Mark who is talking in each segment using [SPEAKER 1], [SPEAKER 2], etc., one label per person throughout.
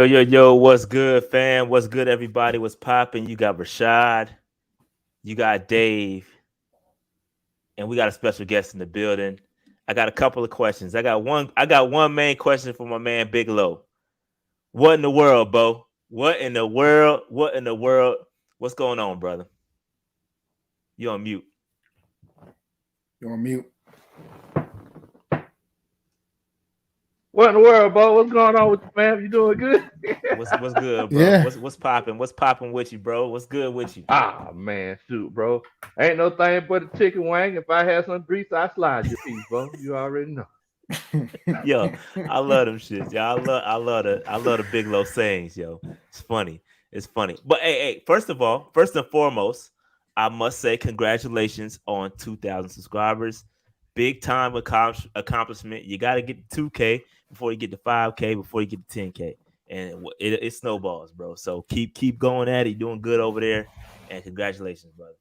[SPEAKER 1] Yo, what's good, fam? What's good, everybody? What's popping? You got Rashad, you got Dave, and we got a special guest in the building. I got a couple of questions. I got one main question for my man Big Low. What in the world, Bo? What in the world? What's going on, brother? You on mute.
[SPEAKER 2] You're on mute.
[SPEAKER 3] What in the world, Bo? What's going on with you, fam? You doing good?
[SPEAKER 1] What's good, bro?
[SPEAKER 2] Yeah.
[SPEAKER 1] What's popping? What's popping with you, bro? What's good with you?
[SPEAKER 3] Ah, man, shoot, bro. Ain't no thing but a chicken wing. If I had some grease, I slide your piece, bro. You already know.
[SPEAKER 1] Yo, I love them shits, yo. I love the Big Low sayings, yo. It's funny. But hey, first and foremost, I must say congratulations on 2,000 subscribers. Big time accomplishment. You got to get to 2K before you get to 5K, before you get to 10K, and it snowballs, bro. So keep going at it. You're doing good over there, and congratulations, brother.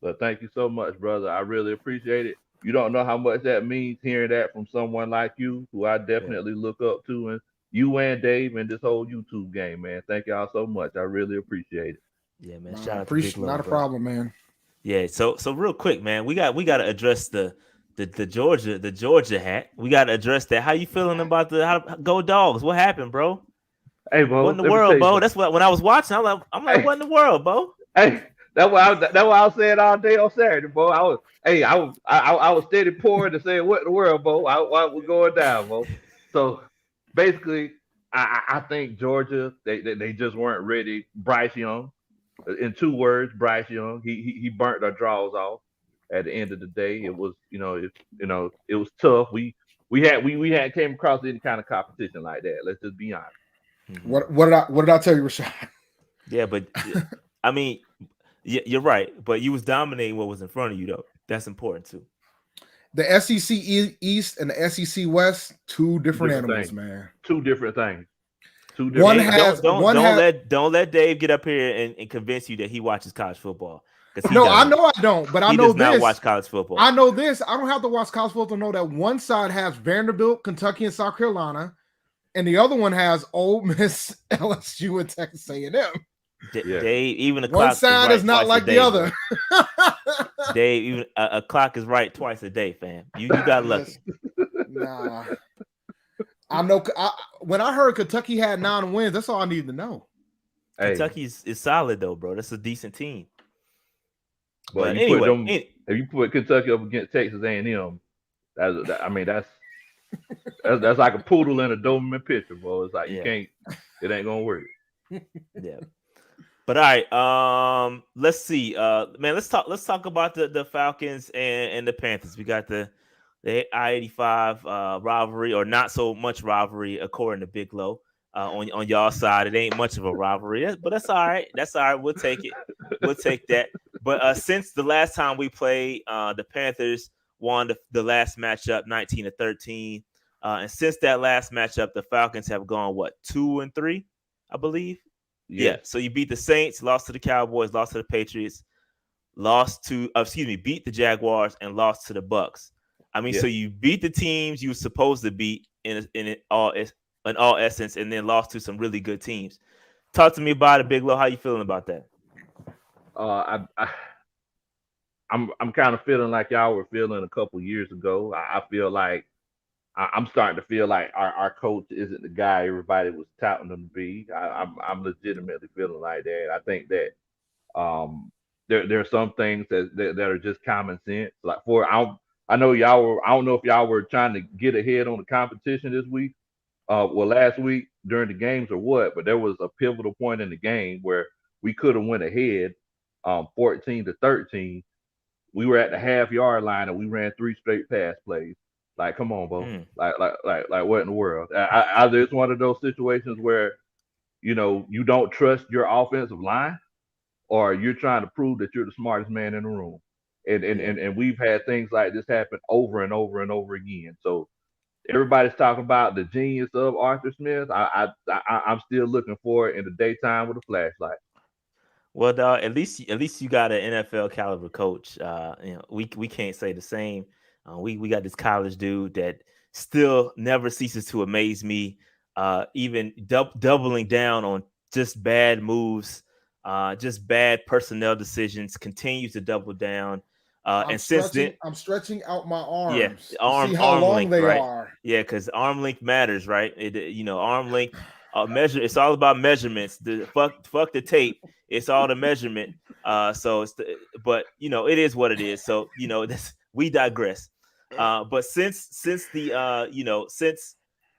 [SPEAKER 3] But thank you so much, brother. I really appreciate it. You don't know how much that means hearing that from someone like you, who I definitely look up to, and you and Dave and this whole YouTube game, man. Thank y'all so much. I really appreciate it.
[SPEAKER 1] Yeah, man. Shout out to Big Low,
[SPEAKER 2] not a problem, man.
[SPEAKER 1] Yeah. So real quick, man, we got to address the Georgia hat. We got to address that. How you feeling about go Dogs? What happened, bro?
[SPEAKER 3] Hey, Bo.
[SPEAKER 1] What in the world, Bo? That's what when I was watching, I'm like, what in the world, Bo?
[SPEAKER 3] Hey, that's what I was saying all day on Saturday, Bo. I was steady pouring to say what in the world, Bo. I was going down, Bo. So basically, I think Georgia they just weren't ready. Bryce Young, in 2 words, Bryce Young, he burnt our draws off. At the end of the day, it was it was tough. We had came across any kind of competition like that. Let's just be honest.
[SPEAKER 2] What did I tell you, Rashad?
[SPEAKER 1] Yeah, but I mean, you're right. But you was dominating what was in front of you, though. That's important too.
[SPEAKER 2] The SEC East and the SEC West, two different animals,
[SPEAKER 3] things.
[SPEAKER 2] man.
[SPEAKER 3] 2 different things.
[SPEAKER 1] Don't let Dave get up here and convince you that he watches college football.
[SPEAKER 2] No, I know I don't, but I know
[SPEAKER 1] this. He does not watch college football.
[SPEAKER 2] I know this. I don't have to watch college football to know that one side has Vanderbilt, Kentucky, and South Carolina, and the other one has Ole Miss, LSU, and Texas A&M.
[SPEAKER 1] Dave, even
[SPEAKER 2] one side is not like the other.
[SPEAKER 1] Dave, even a clock is right twice a day, fam. You got lucky.
[SPEAKER 2] Nah, I know. When I heard Kentucky had 9 wins, that's all I need to know.
[SPEAKER 1] Hey. Kentucky is solid though, bro. That's a decent team.
[SPEAKER 3] But if you put Kentucky up against Texas A&M, that's like a poodle in a Doberman picture, bro. It's like you can't. It ain't gonna work.
[SPEAKER 1] Yeah. But all right, let's see. Man, let's talk about the Falcons and the Panthers. We got the I-85 rivalry, or not so much rivalry, according to Big Low. On y'all side, it ain't much of a rivalry, but that's all right. We'll take it. We'll take that. But since the last time we played, the Panthers won the last matchup 19-13. And since that last matchup, the Falcons have gone 2-3, I believe. Yeah. So you beat the Saints, lost to the Cowboys, lost to the Patriots, beat the Jaguars, and lost to the Bucks. I mean, so you beat the teams you were supposed to beat in all essence, and then lost to some really good teams. Talk to me about it, Big Low. How you feeling about that?
[SPEAKER 3] I'm kind of feeling like y'all were feeling a couple years ago. I feel like I'm starting to feel like our coach isn't the guy everybody was touting him to be. I'm legitimately feeling like that. I think that there are some things that are just common sense. Like I know y'all were. I don't know if y'all were trying to get ahead on the competition this week. Last week during the games or what, but there was a pivotal point in the game where we could have went ahead 14-13. We were at the half-yard line and we ran 3 straight pass plays. Like, come on, bro.
[SPEAKER 1] Mm.
[SPEAKER 3] Like, what in the world? Either it's one of those situations where you don't trust your offensive line, or you're trying to prove that you're the smartest man in the room. And we've had things like this happen over and over and over again. So everybody's talking about the genius of Arthur Smith. I'm still looking for it in the daytime with a flashlight.
[SPEAKER 1] Well, dog, at least you got an NFL caliber coach. We can't say the same. We got this college dude that still never ceases to amaze me. Even doubling down on just bad moves, just bad personnel decisions, continues to double down. And since then,
[SPEAKER 2] I'm stretching out my
[SPEAKER 1] yeah,
[SPEAKER 2] arms to see
[SPEAKER 1] arm
[SPEAKER 2] how
[SPEAKER 1] arm
[SPEAKER 2] long
[SPEAKER 1] length,
[SPEAKER 2] they
[SPEAKER 1] right?
[SPEAKER 2] are.
[SPEAKER 1] Yeah, because arm length matters, right? Arm length measure. It's all about measurements. The fuck the tape. It's all the measurement. So but it is what it is. So we digress. But since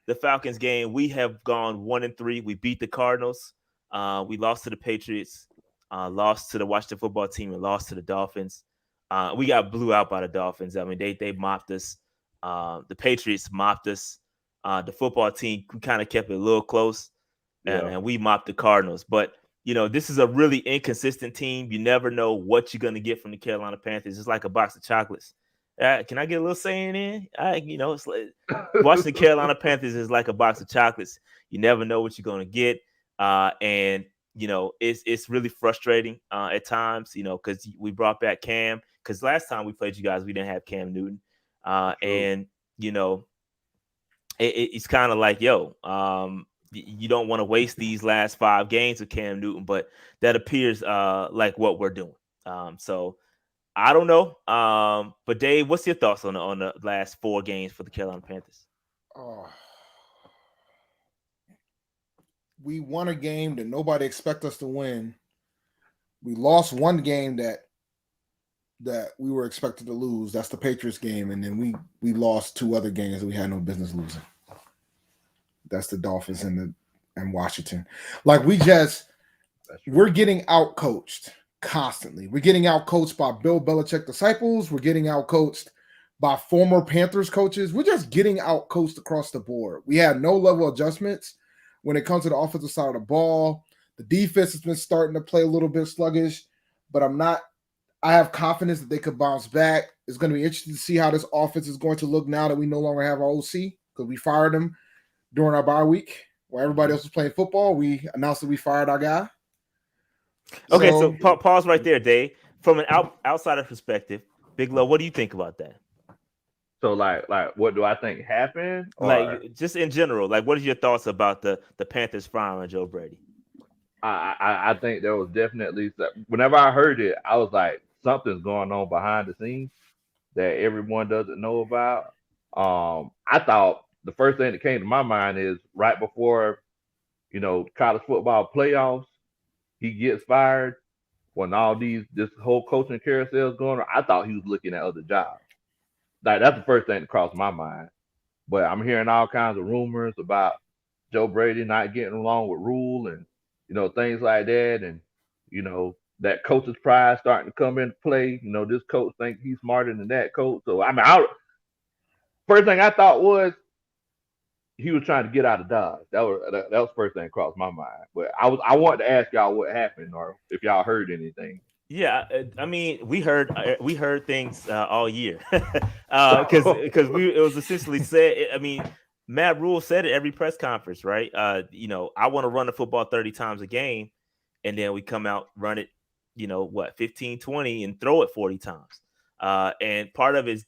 [SPEAKER 1] the Falcons game, we have gone 1-3. We beat the Cardinals. We lost to the Patriots. Lost to the Washington football team and lost to the Dolphins. We got blew out by the Dolphins. I mean, they mopped us. The Patriots mopped us. The football team kind of kept it a little close,
[SPEAKER 3] Yeah,
[SPEAKER 1] and we mopped the Cardinals. But this is a really inconsistent team. You never know what you're going to get from the Carolina Panthers. It's like a box of chocolates. Can I get a little saying in? It's like watching the Carolina Panthers is like a box of chocolates. You never know what you're going to get, and it's really frustrating at times. Because we brought back Cam. Because last time we played you guys, we didn't have Cam Newton, and it's kind of like, you don't want to waste these last 5 games with Cam Newton, but that appears like what we're doing. So I don't know. But Dave, what's your thoughts on the last 4 games for the Carolina Panthers?
[SPEAKER 2] Oh, we won a game that nobody expected us to win. We lost one game that we were expected to lose. That's the Patriots game, and then we lost 2 other games that we had no business losing. That's the Dolphins and Washington. Like we're getting out coached constantly. We're getting out coached by Bill Belichick disciples. We're getting out coached by former Panthers coaches. We're just getting out coached across the board. We had no level adjustments when it comes to the offensive side of the ball. The defense has been starting to play a little bit sluggish, but I have confidence that they could bounce back. It's going to be interesting to see how this offense is going to look now that we no longer have our OC, because we fired him during our bye week while everybody else was playing football. We announced that we fired our guy.
[SPEAKER 1] Okay, so pause right there, Dave. From an outsider perspective, Big Low, what do you think about that?
[SPEAKER 3] So like what do I think happened? Or
[SPEAKER 1] Like just in general, like what are your thoughts about the Panthers firing Joe Brady?
[SPEAKER 3] I think there was definitely, whenever I heard it, I was like, something's going on behind the scenes that everyone doesn't know about. I thought the first thing that came to my mind is right before college football playoffs, he gets fired when this whole coaching carousel is going on. I thought he was looking at other jobs. Like, that's the first thing that crossed my mind. But I'm hearing all kinds of rumors about Joe Brady not getting along with Rule and things like that, and that coach's pride starting to come into play. This coach thinks he's smarter than that coach. So I mean, first thing I thought was he was trying to get out of Dodge. That was the first thing that crossed my mind. But I wanted to ask y'all what happened, or if y'all heard anything.
[SPEAKER 1] Yeah, I mean, we heard things all year, because it was essentially said. I mean, Matt Rule said it every press conference, right? I want to run the football 30 times a game, and then we come out, run it, 15, 20, and throw it 40 times. And part of it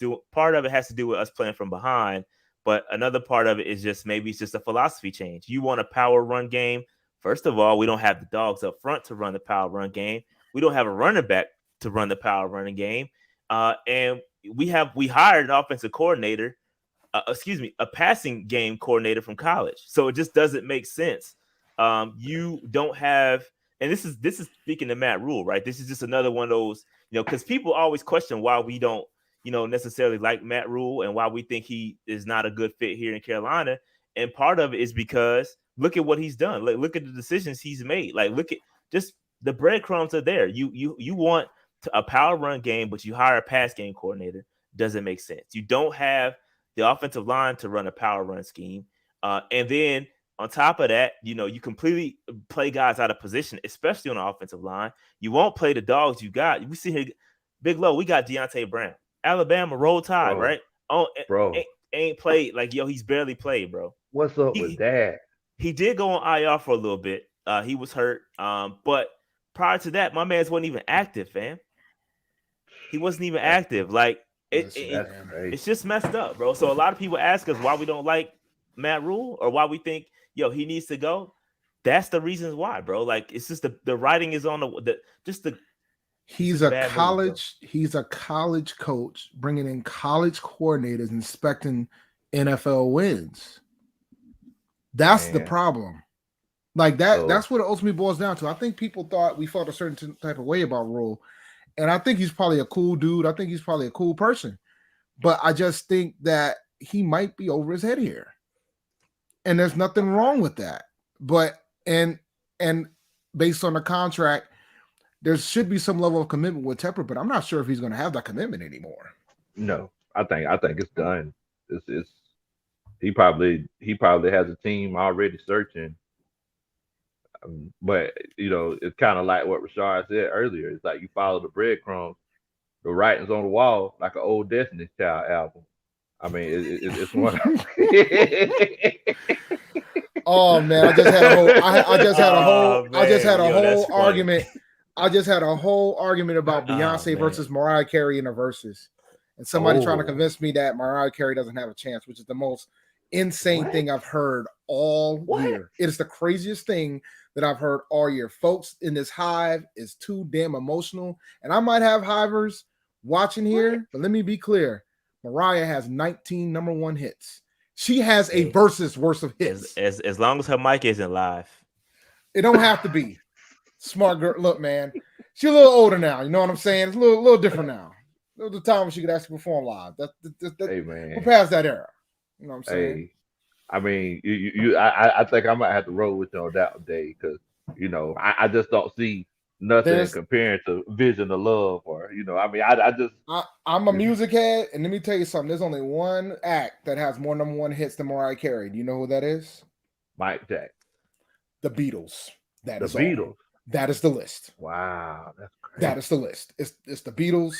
[SPEAKER 1] has to do with us playing from behind, but another part of it is just maybe it's just a philosophy change. You want a power run game. First of all, we don't have the dogs up front to run the power run game. We don't have a running back to run the power running game. And we hired an offensive coordinator, a passing game coordinator from college. So it just doesn't make sense. You don't have, and this is speaking to Matt Rule, right? This is just another one of those, because people always question why we don't, necessarily like Matt Rule and why we think he is not a good fit here in Carolina. And part of it is because look at what he's done. Look at the decisions he's made. Like, look at just the breadcrumbs are there. You want a power run game, but you hire a pass game coordinator. Doesn't make sense. You don't have the offensive line to run a power run scheme, and then on top of that, you completely play guys out of position, especially on the offensive line. You won't play the dogs you got. We see here, Big Low. We got Deontay Brown, Alabama, Roll Tide,
[SPEAKER 3] bro,
[SPEAKER 1] right? Oh,
[SPEAKER 3] bro.
[SPEAKER 1] ain't played like he's barely played, bro.
[SPEAKER 3] What's up with
[SPEAKER 1] He
[SPEAKER 3] that?
[SPEAKER 1] he did go on IR for a little bit. He was hurt. But prior to that, my man's wasn't even active, fam. He wasn't even
[SPEAKER 3] That's
[SPEAKER 1] active. Like
[SPEAKER 2] Listen,
[SPEAKER 3] that's
[SPEAKER 2] man.
[SPEAKER 3] crazy.
[SPEAKER 1] it's just messed up, bro. So a lot of people ask us why we don't like Matt Rule or why we think he needs to go. That's the reasons why, bro. Like it's just the writing is on the just the
[SPEAKER 2] He's
[SPEAKER 1] just
[SPEAKER 2] a
[SPEAKER 1] bad moves,
[SPEAKER 2] college coach bringing in college coordinators inspecting NFL wins. That's the
[SPEAKER 3] Man.
[SPEAKER 2] problem. Like that.
[SPEAKER 3] So
[SPEAKER 2] That's what it ultimately boils down to. I think people thought we felt a certain type of way about Rule, and I think he's probably a cool dude. I think he's probably a cool person, but I just think that he might be over his head here, and there's nothing wrong with that. But and based on the contract, there should be some level of commitment with Tepper, but I'm not sure if he's going to have that commitment anymore.
[SPEAKER 3] no, I think it's done. It's he probably has a team already searching. But it's kind of like what Rashard said earlier. It's like you follow the breadcrumbs, the writings on the wall, like an old Destiny's Child album. I mean, it's one.
[SPEAKER 2] Oh man, I just had a whole
[SPEAKER 1] that's funny.
[SPEAKER 2] argument. I just had a whole argument about Beyonce
[SPEAKER 1] man.
[SPEAKER 2] versus Mariah Carey in the verses, and somebody trying to
[SPEAKER 3] Oh.
[SPEAKER 2] convince me that Mariah Carey doesn't have a chance, which is the most insane thing I've heard all year. It is the craziest thing that I've heard all year. Folks in this hive is too damn emotional, and I might have hivers watching here, but let me be clear: Mariah has 19 number one hits. She has a versus worth of hits.
[SPEAKER 1] As long as her mic isn't live.
[SPEAKER 2] It don't have to be. Smart girl. Look, man, she's a little older now. You know what I'm saying? It's a little different now. There was a time when she could actually perform live.
[SPEAKER 3] Hey man,
[SPEAKER 2] we're past that era. You know what I'm saying?
[SPEAKER 3] hey, I mean, I think I might have to roll with you on that day because I just don't see nothing comparing to Vision of Love or I mean
[SPEAKER 2] I'm a music head, and let me tell you something. There's only one act that has more number one hits than Mariah Carey. Do you know who that is?
[SPEAKER 3] Mike Jack.
[SPEAKER 2] The Beatles. That
[SPEAKER 3] The
[SPEAKER 2] is
[SPEAKER 3] Beatles.
[SPEAKER 2] all. That is the list.
[SPEAKER 3] Wow, that's crazy.
[SPEAKER 2] That is the list. It's the Beatles,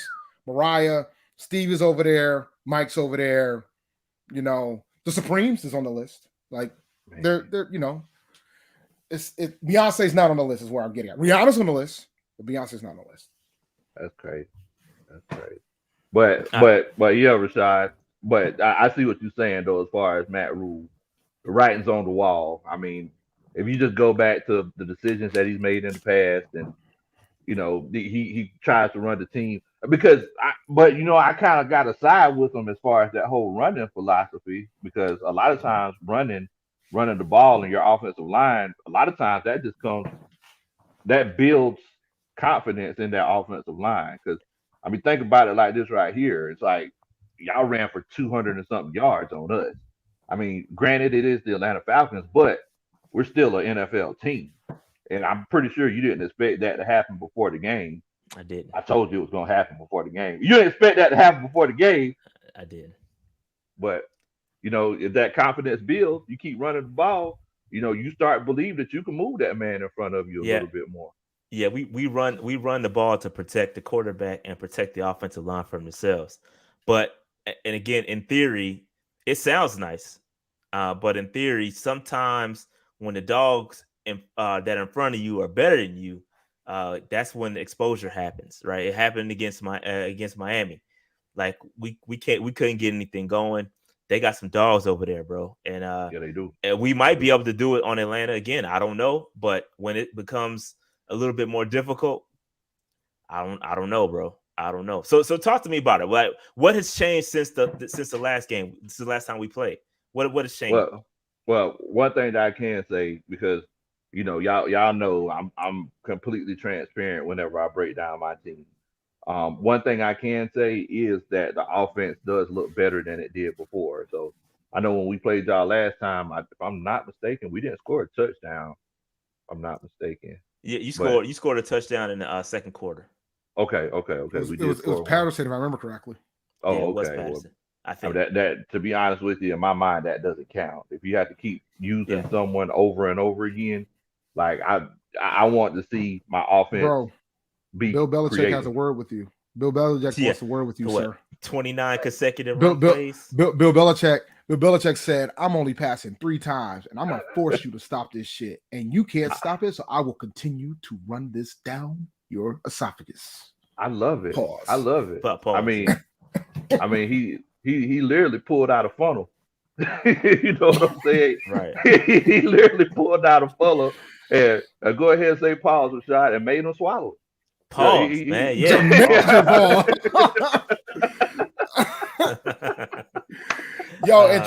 [SPEAKER 2] Mariah, Steve is over there, Mike's over there. The Supremes is on the list. Like they're Beyonce's not on the list is where I'm getting at. Rihanna's on the list, but Beyonce's not on the list.
[SPEAKER 3] That's crazy. But yeah, Rashad. But I see what you're saying though, as far as Matt Rule, the writing's on the wall. I mean, if you just go back to the decisions that he's made in the past, and he tries to run the team because I kind of got to side with him as far as that whole running philosophy because a lot of times running the ball in your offensive line, a lot of times that builds confidence in that offensive line. Because I mean, think about it like this right here. It's like y'all ran for 200 and something yards on us. I mean, granted, it is the Atlanta Falcons, but we're still an NFL team. And I'm pretty sure you didn't expect that to happen before the game.
[SPEAKER 1] I did.
[SPEAKER 3] I told you it was going to happen before the game. You didn't expect that to happen before the game.
[SPEAKER 1] I did.
[SPEAKER 3] But, if that confidence builds, you keep running the ball, you start to believe that you can move that man in front of you a little bit more.
[SPEAKER 1] Yeah, we run the ball to protect the quarterback and protect the offensive line from themselves. But, and again, in theory, it sounds nice. But in theory, sometimes when the dogs that are in front of you are better than you, that's when the exposure happens, right? It happened against Miami. Like we couldn't get anything going. They got some dogs over there, bro. And
[SPEAKER 3] yeah, they do.
[SPEAKER 1] And we might be able to do it on Atlanta again. I don't know, but when it becomes a little bit more difficult, I don't know, bro. I don't know. So talk to me about it. What has changed since the last game? This is the last time we played. What has changed?
[SPEAKER 3] Well, one thing that I can say, because y'all know I'm completely transparent whenever I break down my team. One thing I can say is that the offense does look better than it did before. So I know when we played y'all last time, if I'm not mistaken, we didn't score a touchdown. If I'm not mistaken.
[SPEAKER 1] Yeah, you scored a touchdown in the second quarter.
[SPEAKER 3] Okay.
[SPEAKER 2] It was Patterson, if I remember correctly.
[SPEAKER 3] Oh,
[SPEAKER 1] yeah, it
[SPEAKER 3] okay.
[SPEAKER 1] was Patterson. I think
[SPEAKER 3] that to be honest with you, in my mind, that doesn't count. If you have to keep using
[SPEAKER 1] yeah,
[SPEAKER 3] someone over and over again, like I want to see my offense
[SPEAKER 2] Bro,
[SPEAKER 3] be
[SPEAKER 2] Bill Belichick has a
[SPEAKER 3] creative.
[SPEAKER 2] word with you. Bill Belichick
[SPEAKER 1] yeah.
[SPEAKER 2] wants a word with you,
[SPEAKER 1] For what?
[SPEAKER 2] sir.
[SPEAKER 1] 29 consecutive
[SPEAKER 2] Bill
[SPEAKER 1] run
[SPEAKER 2] Bill
[SPEAKER 1] plays.
[SPEAKER 2] Bill Belichick said, "I'm only passing 3 times, and I'm gonna force you to stop this shit. And you can't stop it, so I will continue to run this down your esophagus."
[SPEAKER 3] I love it. I
[SPEAKER 2] Pause.
[SPEAKER 3] love it.
[SPEAKER 1] But
[SPEAKER 3] I
[SPEAKER 1] pause. Yeah.
[SPEAKER 3] mean, I mean, he literally pulled out a funnel. You know what I'm saying?
[SPEAKER 1] Right.
[SPEAKER 3] He literally pulled out a funnel and go ahead and say pause, Rashad, and made him swallow. Yeah,
[SPEAKER 1] Pause, man.
[SPEAKER 2] It's a
[SPEAKER 1] Yeah.
[SPEAKER 2] major ball. Yo, and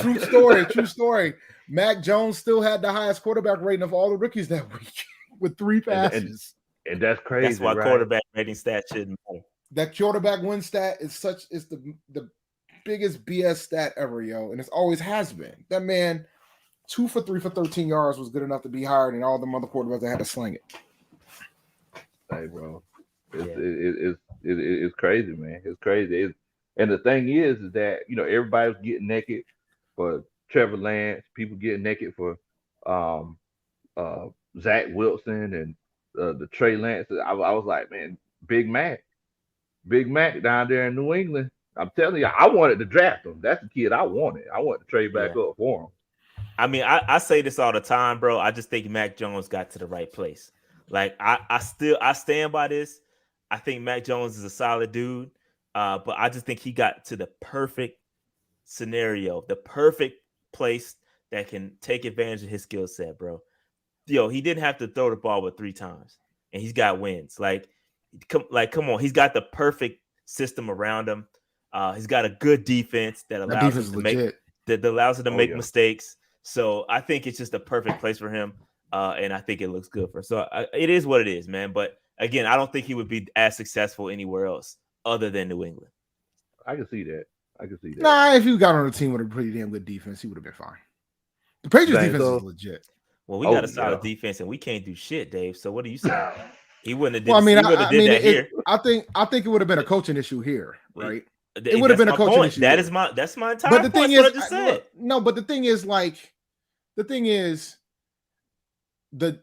[SPEAKER 2] true story. Mac Jones still had the highest quarterback rating of all the rookies that week with 3
[SPEAKER 3] and,
[SPEAKER 2] passes.
[SPEAKER 3] and that's crazy,
[SPEAKER 1] That's why
[SPEAKER 3] right?
[SPEAKER 1] quarterback rating stats shouldn't matter.
[SPEAKER 2] That quarterback win stat is the biggest BS stat ever, yo, and it always has been. That man, 2 for 3 for 13 yards was good enough to be higher than all the other quarterbacks that had to sling it.
[SPEAKER 3] Hey, bro,
[SPEAKER 1] Yeah.
[SPEAKER 3] it's crazy, man. It's crazy. And the thing is that everybody's getting naked for Trevor Lance. People getting naked for um Zach Wilson and the Trey Lance. I was like, man, Big Mac down there in New England. I'm telling you, I wanted to draft him. That's the kid I wanted. I wanted to trade back
[SPEAKER 1] Yeah.
[SPEAKER 3] up for him.
[SPEAKER 1] I mean, I say this all the time, bro. I just think Mac Jones got to the right place. Like I stand by this. I think Mac Jones is a solid dude. But I just think he got to the perfect scenario, the perfect place that can take advantage of his skill set, bro. Yo, he didn't have to throw the ball but 3 times, and he's got wins. Come on, he's got the perfect system around him. He's got a good defense that
[SPEAKER 2] That
[SPEAKER 1] allows
[SPEAKER 2] defense
[SPEAKER 1] him
[SPEAKER 2] is
[SPEAKER 1] to make
[SPEAKER 2] legit.
[SPEAKER 1] that allows him to
[SPEAKER 3] Oh,
[SPEAKER 1] make
[SPEAKER 3] yeah.
[SPEAKER 1] mistakes. So I think it's just a perfect place for him, and I think it looks good for him. So it is what it is, man. But again, I don't think he would be as successful anywhere else other than New England.
[SPEAKER 3] I can see that. I can see that.
[SPEAKER 2] Nah, if you got on a team with a pretty damn good defense, he would have been fine. The Patriots
[SPEAKER 3] Think
[SPEAKER 2] defense
[SPEAKER 3] so?
[SPEAKER 2] is legit.
[SPEAKER 1] Well, we
[SPEAKER 3] Oh,
[SPEAKER 1] got a solid
[SPEAKER 3] yeah.
[SPEAKER 1] defense, and we can't do shit, Dave. So what are you saying? He wouldn't have did.
[SPEAKER 2] Well, I mean,
[SPEAKER 1] he wouldn't have did that here.
[SPEAKER 2] I think it would have been a coaching issue here, right? It
[SPEAKER 1] It
[SPEAKER 2] would have
[SPEAKER 1] that's
[SPEAKER 2] been a
[SPEAKER 1] my
[SPEAKER 2] coaching
[SPEAKER 1] point.
[SPEAKER 2] issue.
[SPEAKER 1] That
[SPEAKER 2] here.
[SPEAKER 1] is that's my entire
[SPEAKER 2] But the
[SPEAKER 1] point.
[SPEAKER 2] thing
[SPEAKER 1] That's
[SPEAKER 2] is,
[SPEAKER 1] what I just said.
[SPEAKER 2] but the thing is, the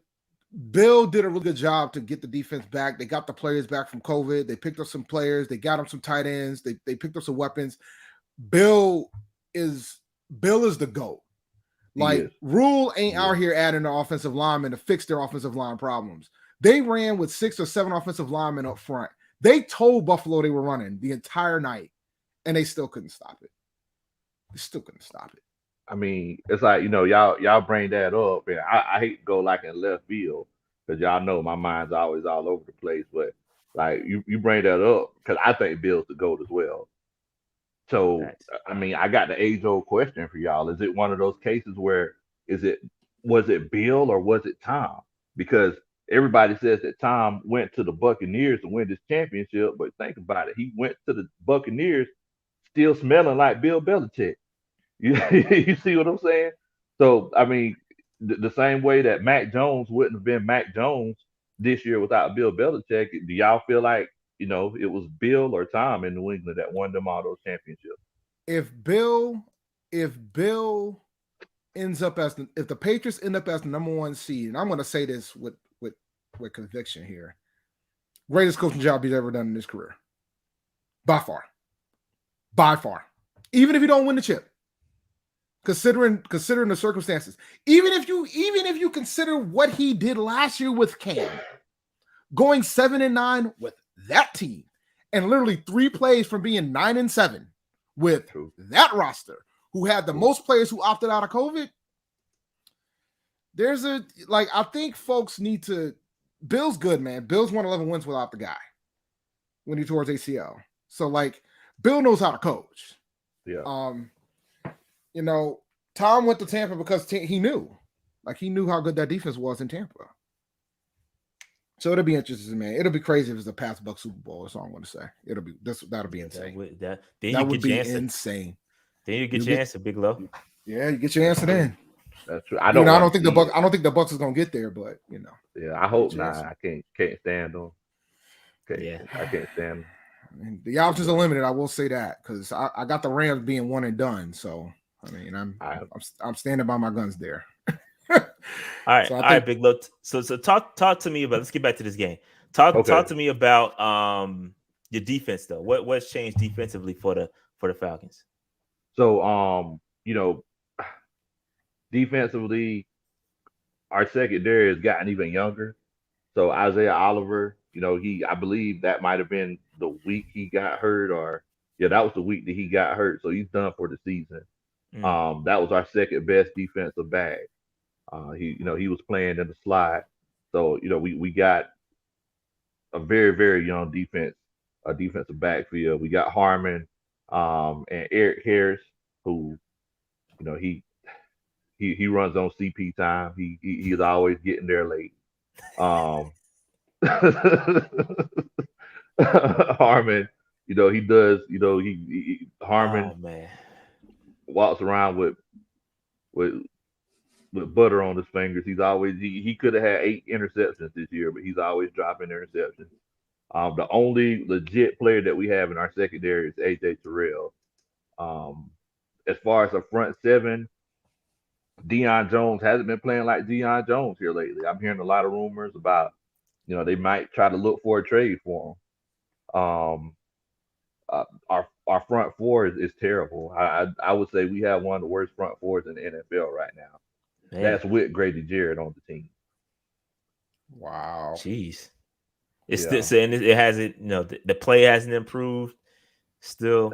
[SPEAKER 2] Bill did a really good job to get the defense back. They got the players back from COVID. They picked up some players. They got them some tight ends. They picked up some weapons. Bill is the GOAT. Like, Rule ain't out here adding the offensive linemen to fix their offensive line problems. They ran with 6 or 7 offensive linemen up front. They told Buffalo they were running the entire night, and they still couldn't stop it. They still couldn't stop it.
[SPEAKER 3] I mean, it's like y'all bring that up, and I hate to go like in left field because y'all know my mind's always all over the place. But like you bring that up because I think Bill's the GOAT as well. So
[SPEAKER 1] Facts.
[SPEAKER 3] I mean, I got the age-old question for y'all: is it one of those cases where was it Bill or was it Tom? Because everybody says that Tom went to the Buccaneers to win this championship, but think about it, he went to the Buccaneers still smelling like Bill Belichick. You see what I'm saying? So I mean, the same way that Mac Jones wouldn't have been Mac Jones this year without Bill Belichick, do y'all feel like it was Bill or Tom in New England that won them all those championships?
[SPEAKER 2] If Bill ends up if the Patriots end up as the number 1 seed, and I'm going to say this with conviction here, greatest coaching job he's ever done in his career, by far. Even if you don't win the chip, considering the circumstances, even if you consider what he did last year with Cam, going 7-9 with that team, and literally 3 plays from being 9-7 with that roster, who had the most players who opted out of COVID. I think folks need to. Bill's good, man. Bill's won 11 wins without the guy when he tore his ACL. So Bill knows how to coach.
[SPEAKER 3] Yeah.
[SPEAKER 2] Tom went to Tampa because he knew how good that defense was in Tampa. So it'll be interesting, man. It'll be crazy if it's a Pats Bucks Super Bowl. That's all I'm going to say. That'll be insane.
[SPEAKER 1] That
[SPEAKER 2] would be insane.
[SPEAKER 1] Then you get your answer, Big Low.
[SPEAKER 2] Yeah, you get your answer then.
[SPEAKER 3] That's true.
[SPEAKER 2] I don't think the Bucks is going to get there, but
[SPEAKER 3] Yeah, I hope not. I can't stand them. I can't stand them.
[SPEAKER 2] And the options are limited. I will say that because I got the Rams being one and done. So I mean, I'm standing by my guns there.
[SPEAKER 1] All right,
[SPEAKER 2] So
[SPEAKER 1] all right, Big Low. So talk to me about. Let's get back to this game. Talk to me about your defense though. What's changed defensively for the Falcons?
[SPEAKER 3] So defensively, our secondary has gotten even younger. So Isaiah Oliver, I believe that might have been the week he got hurt, or that was the week that he got hurt. So he's done for the season. That was our second best defensive back. He was playing in the slot. So we got a very very young defensive backfield. We got Harmon, and Eric Harris, who he runs on CP time. He's always getting there late. Harmon, he does. Harmon walks around with butter on his fingers. He's always he could have had 8 interceptions this year, but he's always dropping interceptions. The only legit player that we have in our secondary is AJ Terrell. As far as a front seven, Deion Jones hasn't been playing like Deion Jones here lately. I'm hearing a lot of rumors about, they might try to look for a trade for him. Our front four is terrible. I would say we have one of the worst front fours in the NFL right now. Man. That's with Grady Jarrett on the team.
[SPEAKER 2] Wow.
[SPEAKER 1] Jeez. It's still saying it hasn't, the play hasn't improved still.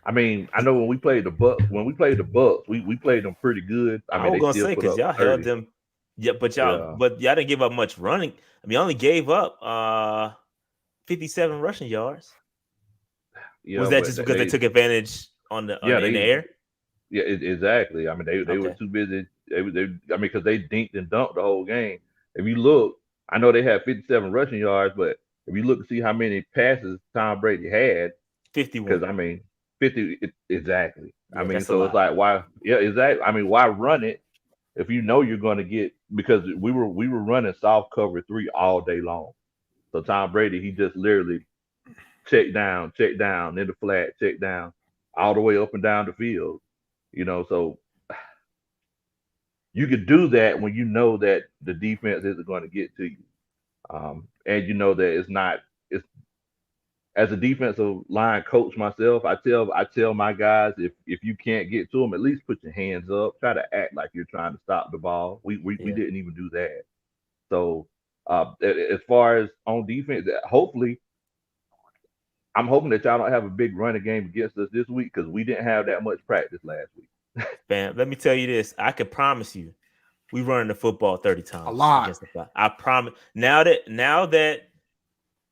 [SPEAKER 3] I mean, I know when we played the Bucks, we played them pretty good. I mean,
[SPEAKER 1] was gonna say because y'all held them, but y'all didn't give up much running. I mean, y'all only gave up 57 rushing yards. Was that just because they took advantage in the air?
[SPEAKER 3] Yeah, exactly. I mean, they were too busy. Because they dinked and dunked the whole game. If you look, I know they had 57 rushing yards, but if you look and see how many passes Tom Brady had,
[SPEAKER 1] 51.
[SPEAKER 3] Because 50 exactly.
[SPEAKER 1] Yeah,
[SPEAKER 3] so it's like why? Yeah, exactly. I mean, why run it if you know you're going to get? Because we were running soft cover 3 all day long. So Tom Brady, he just literally check down, in the flat, check down, all the way up and down the field. So you could do that when you know that the defense isn't going to get to you, and you know that it's as a defensive line coach myself, I tell my guys, if you can't get to them, at least put your hands up. Try to act like you're trying to stop the ball. We didn't even do that. So as far as on defense, hopefully, I'm hoping that y'all don't have a big running game against us this week because we didn't have that much practice last week.
[SPEAKER 1] Bam, let me tell you this. I can promise you, we running the football 30 times.
[SPEAKER 2] A lot.
[SPEAKER 1] I promise. Now that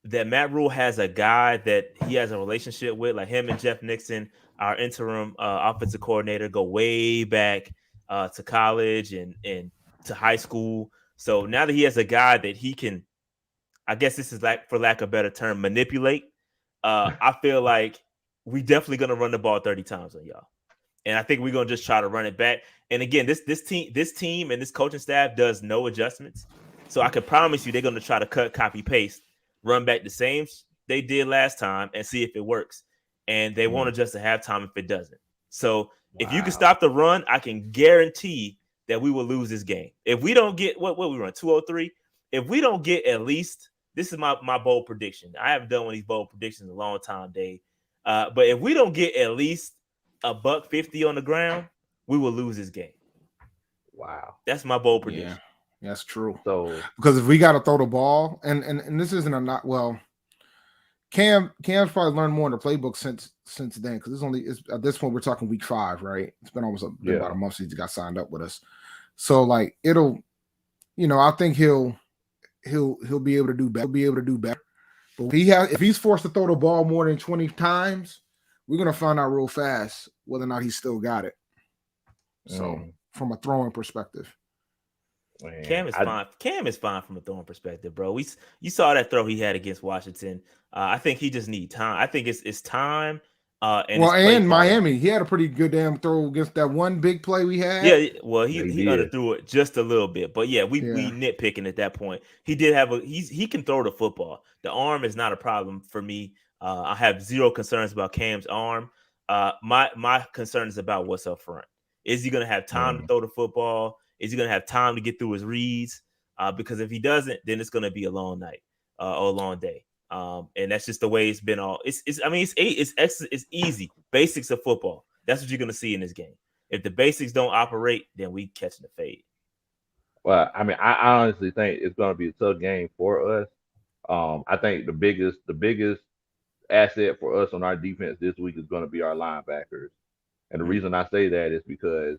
[SPEAKER 1] Matt Rule has a guy that he has a relationship with, like him and Jeff Nixon, our interim offensive coordinator, go way back to college and to high school. So now that he has a guy that he can, I guess this is like, for lack of a better term, manipulate. I feel like we definitely gonna run the ball 30 times on y'all, and I think we're gonna just try to run it back. And again, this team and this coaching staff does no adjustments, so I can promise you they're gonna try to cut, copy, paste, run back the same they did last time and see if it works. And they won't adjust at halftime if it doesn't. So if you can stop the run, I can guarantee that we will lose this game. If we don't get what we run 203, if we don't get at least, this is my bold prediction. I haven't done one of these bold predictions in a long time, Dave. But if we don't get at least $150 on the ground, we will lose this game.
[SPEAKER 3] Wow,
[SPEAKER 1] that's my bold prediction.
[SPEAKER 2] Yeah, that's true.
[SPEAKER 3] So
[SPEAKER 2] because if we got to throw the ball, and this isn't a not well, Cam's probably learned more in the playbook since then because it's at this point we're talking week 5, right? It's been almost about a month since he got signed up with us. So like it'll, I think he'll be able to do better. But if he's forced to throw the ball more than 20 times, we're gonna find out real fast whether or not he still got it. So from a throwing perspective.
[SPEAKER 1] Man, Cam is fine from a throwing perspective, bro. You saw that throw he had against Washington. I think he just needs time. I think it's time and
[SPEAKER 2] Well,
[SPEAKER 1] his play
[SPEAKER 2] and
[SPEAKER 1] calling.
[SPEAKER 2] Miami, he had a pretty good damn throw against that one big play we had.
[SPEAKER 1] Yeah, well,
[SPEAKER 3] Yeah, he
[SPEAKER 1] he
[SPEAKER 3] did.
[SPEAKER 1] underthrew it just a little bit, but yeah, we
[SPEAKER 2] Yeah.
[SPEAKER 1] nitpicking at that point. He did have he can throw the football. The arm is not a problem for me. I have zero concerns about Cam's arm. My concern is about what's up front. Is he going to have time to throw the football? Is he going to have time to get through his reads? Because if he doesn't, then it's going to be a long night or a long day. And that's just the way it's been all. It's I mean it's easy basics of football. That's what you're going to see in this game. If the basics don't operate, then we catching the fade.
[SPEAKER 3] Well, I mean, I honestly think it's going to be a tough game for us. I think the biggest asset for us on our defense this week is going to be our linebackers. And the reason I say that is because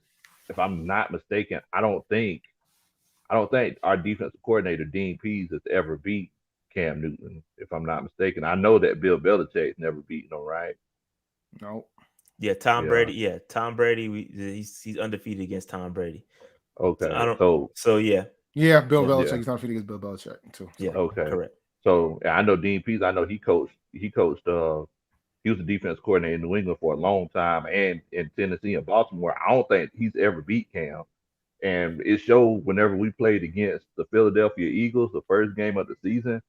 [SPEAKER 3] if I'm not mistaken, I don't think our defensive coordinator Dean Pease has ever beat Cam Newton. If I'm not mistaken, I know that Bill Belichick's never beaten him, right?
[SPEAKER 2] No.
[SPEAKER 1] Yeah, Tom
[SPEAKER 3] Yeah.
[SPEAKER 1] Brady. Yeah, Tom Brady. He's undefeated against Tom Brady. So I
[SPEAKER 3] Okay.
[SPEAKER 1] don't.
[SPEAKER 3] So
[SPEAKER 1] So yeah,
[SPEAKER 2] Yeah, Bill
[SPEAKER 1] yeah,
[SPEAKER 2] Belichick.
[SPEAKER 3] yeah.
[SPEAKER 2] He's not feeding against Bill Belichick too.
[SPEAKER 1] yeah,
[SPEAKER 2] So
[SPEAKER 3] Okay.
[SPEAKER 1] correct.
[SPEAKER 3] So yeah, I know Dean Pease. I know he coached. He was the defense coordinator in New England for a long time, and in Tennessee and Baltimore. I don't think he's ever beat Cam. And it showed whenever we played against the Philadelphia Eagles, the first game of the season,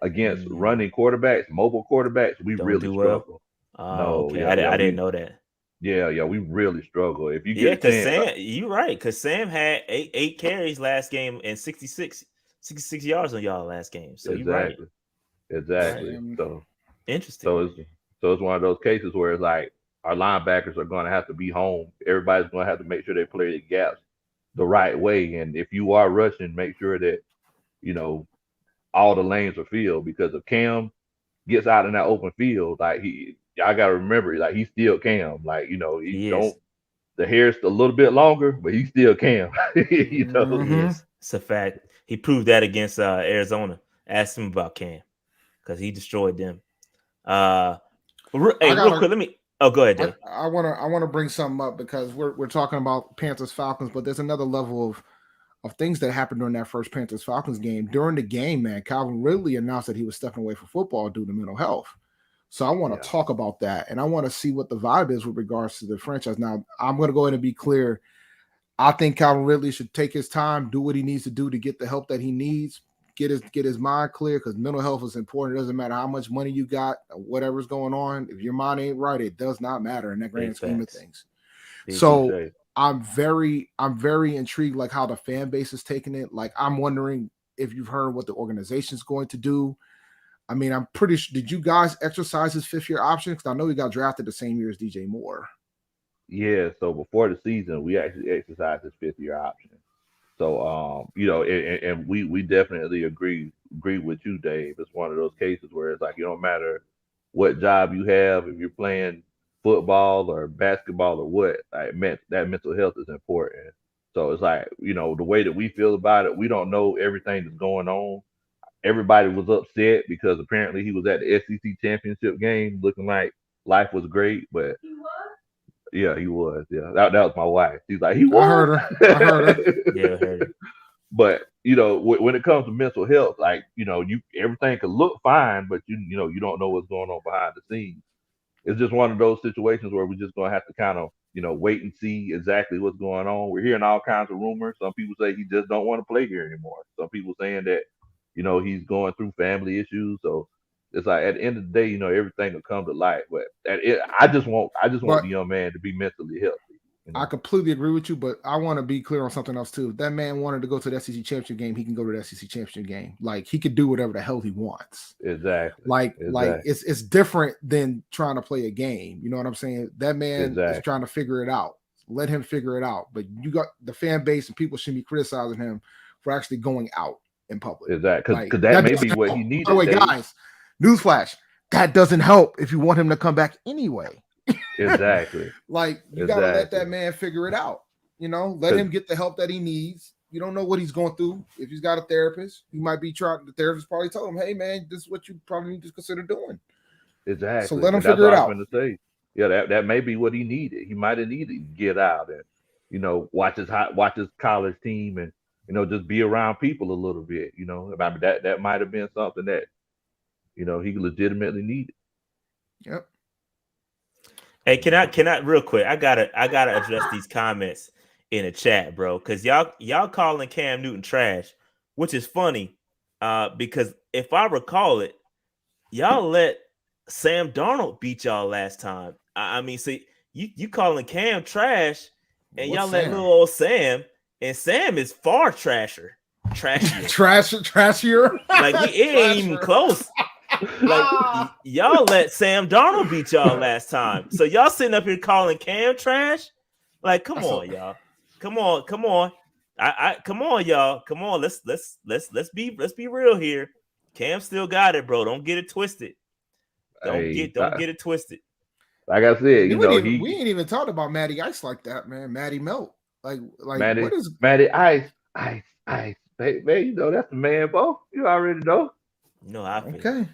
[SPEAKER 3] against running quarterbacks, mobile quarterbacks, we
[SPEAKER 1] Don't
[SPEAKER 3] really
[SPEAKER 1] do well.
[SPEAKER 3] struggle.
[SPEAKER 1] Oh,
[SPEAKER 3] No,
[SPEAKER 1] okay.
[SPEAKER 3] yeah, yeah,
[SPEAKER 1] I didn't know that.
[SPEAKER 3] we really struggle. If you get
[SPEAKER 1] Yeah,
[SPEAKER 3] a
[SPEAKER 1] because
[SPEAKER 3] chance,
[SPEAKER 1] Sam, you're right. Because Sam had eight carries last game and 66 yards on y'all last game. So you're right.
[SPEAKER 3] exactly,
[SPEAKER 2] right.
[SPEAKER 3] exactly.
[SPEAKER 1] Interesting.
[SPEAKER 3] So it's one of those cases where it's like our linebackers are going to have to be home. Everybody's going to have to make sure they play the gaps the right way. And if you are rushing, make sure that you know all the lanes are filled because if Cam gets out in that open field, like y'all got to remember, like he's still Cam. Like he
[SPEAKER 1] He
[SPEAKER 3] don't
[SPEAKER 1] is.
[SPEAKER 3] the hair's a little bit longer, but he's still Cam. you know.
[SPEAKER 1] He
[SPEAKER 2] Mm-hmm.
[SPEAKER 1] is. It's a fact. He proved that against Arizona. Ask him about Cam because he destroyed them. Hey,
[SPEAKER 2] I
[SPEAKER 1] real
[SPEAKER 2] gotta.
[SPEAKER 1] quick, let me. Oh, go ahead,
[SPEAKER 2] I,
[SPEAKER 1] Dave.
[SPEAKER 2] I wanna bring something up because we're talking about Panthers Falcons, but there's another level of things that happened during that first Panthers Falcons game. During the game, man, Calvin Ridley announced that he was stepping away from football due to mental health. So I want to
[SPEAKER 3] Yeah.
[SPEAKER 2] talk about that, and I want to see what the vibe is with regards to the franchise. Now, I'm going to go ahead and be clear. I think Calvin Ridley should take his time, do what he needs to do to get the help that he needs, get his mind clear because mental health is important. It doesn't matter how much money you got, or whatever's going on. If your mind ain't right, it does not matter in that
[SPEAKER 1] Big
[SPEAKER 2] grand scheme of
[SPEAKER 1] facts.
[SPEAKER 2] things.
[SPEAKER 1] Big
[SPEAKER 2] So
[SPEAKER 3] Touche.
[SPEAKER 2] I'm very intrigued, like how the fan base is taking it. Like I'm wondering if you've heard what the organization's going to do. I mean, I'm pretty sure. Did you guys exercise his fifth year option? Because I know he got drafted the same year as DJ Moore.
[SPEAKER 3] Yeah. So before the season, we actually exercised his 5th year option. So and we definitely agree with you, Dave. It's one of those cases where it's like you don't matter what job you have, if you're playing football or basketball or what, like that mental health is important. So it's like, the way that we feel about it, we don't know everything that's going on. Everybody was upset because apparently he was at the SEC championship game looking like life was great, but yeah, he was. Yeah, that was my wife. She's like, he
[SPEAKER 2] I
[SPEAKER 3] was.
[SPEAKER 2] heard her. I heard her.
[SPEAKER 1] Yeah, I heard it.
[SPEAKER 3] But when it comes to mental health, like you everything could look fine, but you don't know what's going on behind the scenes. It's just one of those situations where we're just gonna have to kind of wait and see exactly what's going on. We're hearing all kinds of rumors. Some people say he just don't want to play here anymore. Some people saying that he's going through family issues. So it's like at the end of the day, everything will come to light. But I just want the
[SPEAKER 2] But
[SPEAKER 3] young man to be mentally healthy. You
[SPEAKER 2] I
[SPEAKER 3] know
[SPEAKER 2] completely agree with you, but I want to be clear on something else too. If that man wanted to go to the SEC championship game, he can go to the SEC championship game. Like he could do whatever the hell he wants.
[SPEAKER 3] exactly,
[SPEAKER 2] Like
[SPEAKER 3] exactly,
[SPEAKER 2] it's different than trying to play a game. You know what I'm saying? That man is
[SPEAKER 3] exactly.
[SPEAKER 2] trying to figure it out. Let him figure it out. But you got the fan base and people shouldn't be criticizing him for actually going out in public.
[SPEAKER 3] Exactly,
[SPEAKER 2] Like
[SPEAKER 3] because that
[SPEAKER 2] that
[SPEAKER 3] may
[SPEAKER 2] doesn't
[SPEAKER 3] be what
[SPEAKER 2] help.
[SPEAKER 3] he
[SPEAKER 2] By the
[SPEAKER 3] needed,
[SPEAKER 2] way,
[SPEAKER 3] Dave.
[SPEAKER 2] guys, newsflash, that doesn't help if you want him to come back anyway.
[SPEAKER 3] Exactly,
[SPEAKER 2] Like you got to let that
[SPEAKER 3] exactly.
[SPEAKER 2] man figure it out. Let
[SPEAKER 3] Because
[SPEAKER 2] him get the help that he needs. You don't know what he's going through. If he's got a therapist, he might be trying. The therapist probably told him, "Hey, man, this is what you probably need to consider doing." So
[SPEAKER 3] exactly,
[SPEAKER 2] let him
[SPEAKER 3] and that's
[SPEAKER 2] figure
[SPEAKER 3] what
[SPEAKER 2] it
[SPEAKER 3] I was
[SPEAKER 2] out.
[SPEAKER 3] going to say. Yeah, that may be what he needed. He might have needed to get out and watch his college team and just be around people a little bit. I mean that might have been something that he legitimately needed.
[SPEAKER 2] Yep.
[SPEAKER 1] Hey, can I real quick? I gotta address these comments in the chat, bro, because y'all calling Cam Newton trash, which is funny, because if I recall it, y'all let Sam Darnold beat y'all last time. I mean, see, you calling Cam trash, and
[SPEAKER 2] What's
[SPEAKER 1] y'all let
[SPEAKER 2] Sam?
[SPEAKER 1] little old Sam, and Sam is far trashier.
[SPEAKER 2] Trashier.
[SPEAKER 1] Like it ain't even close. Like y'all let Sam Darnold beat y'all last time, so y'all sitting up here calling Cam trash. Like, come on, y'all. Come on. I come on, y'all. Come on. Let's be real here. Cam still got it, bro. Don't get it twisted. Don't get it twisted.
[SPEAKER 3] Like I said,
[SPEAKER 2] we ain't even talked about Matty Ice like that, man. Matty Melt. Like
[SPEAKER 3] Matty,
[SPEAKER 2] what is
[SPEAKER 3] Matty Ice? Man, that's the man, Bo. You already know.
[SPEAKER 1] No, I feel
[SPEAKER 2] okay.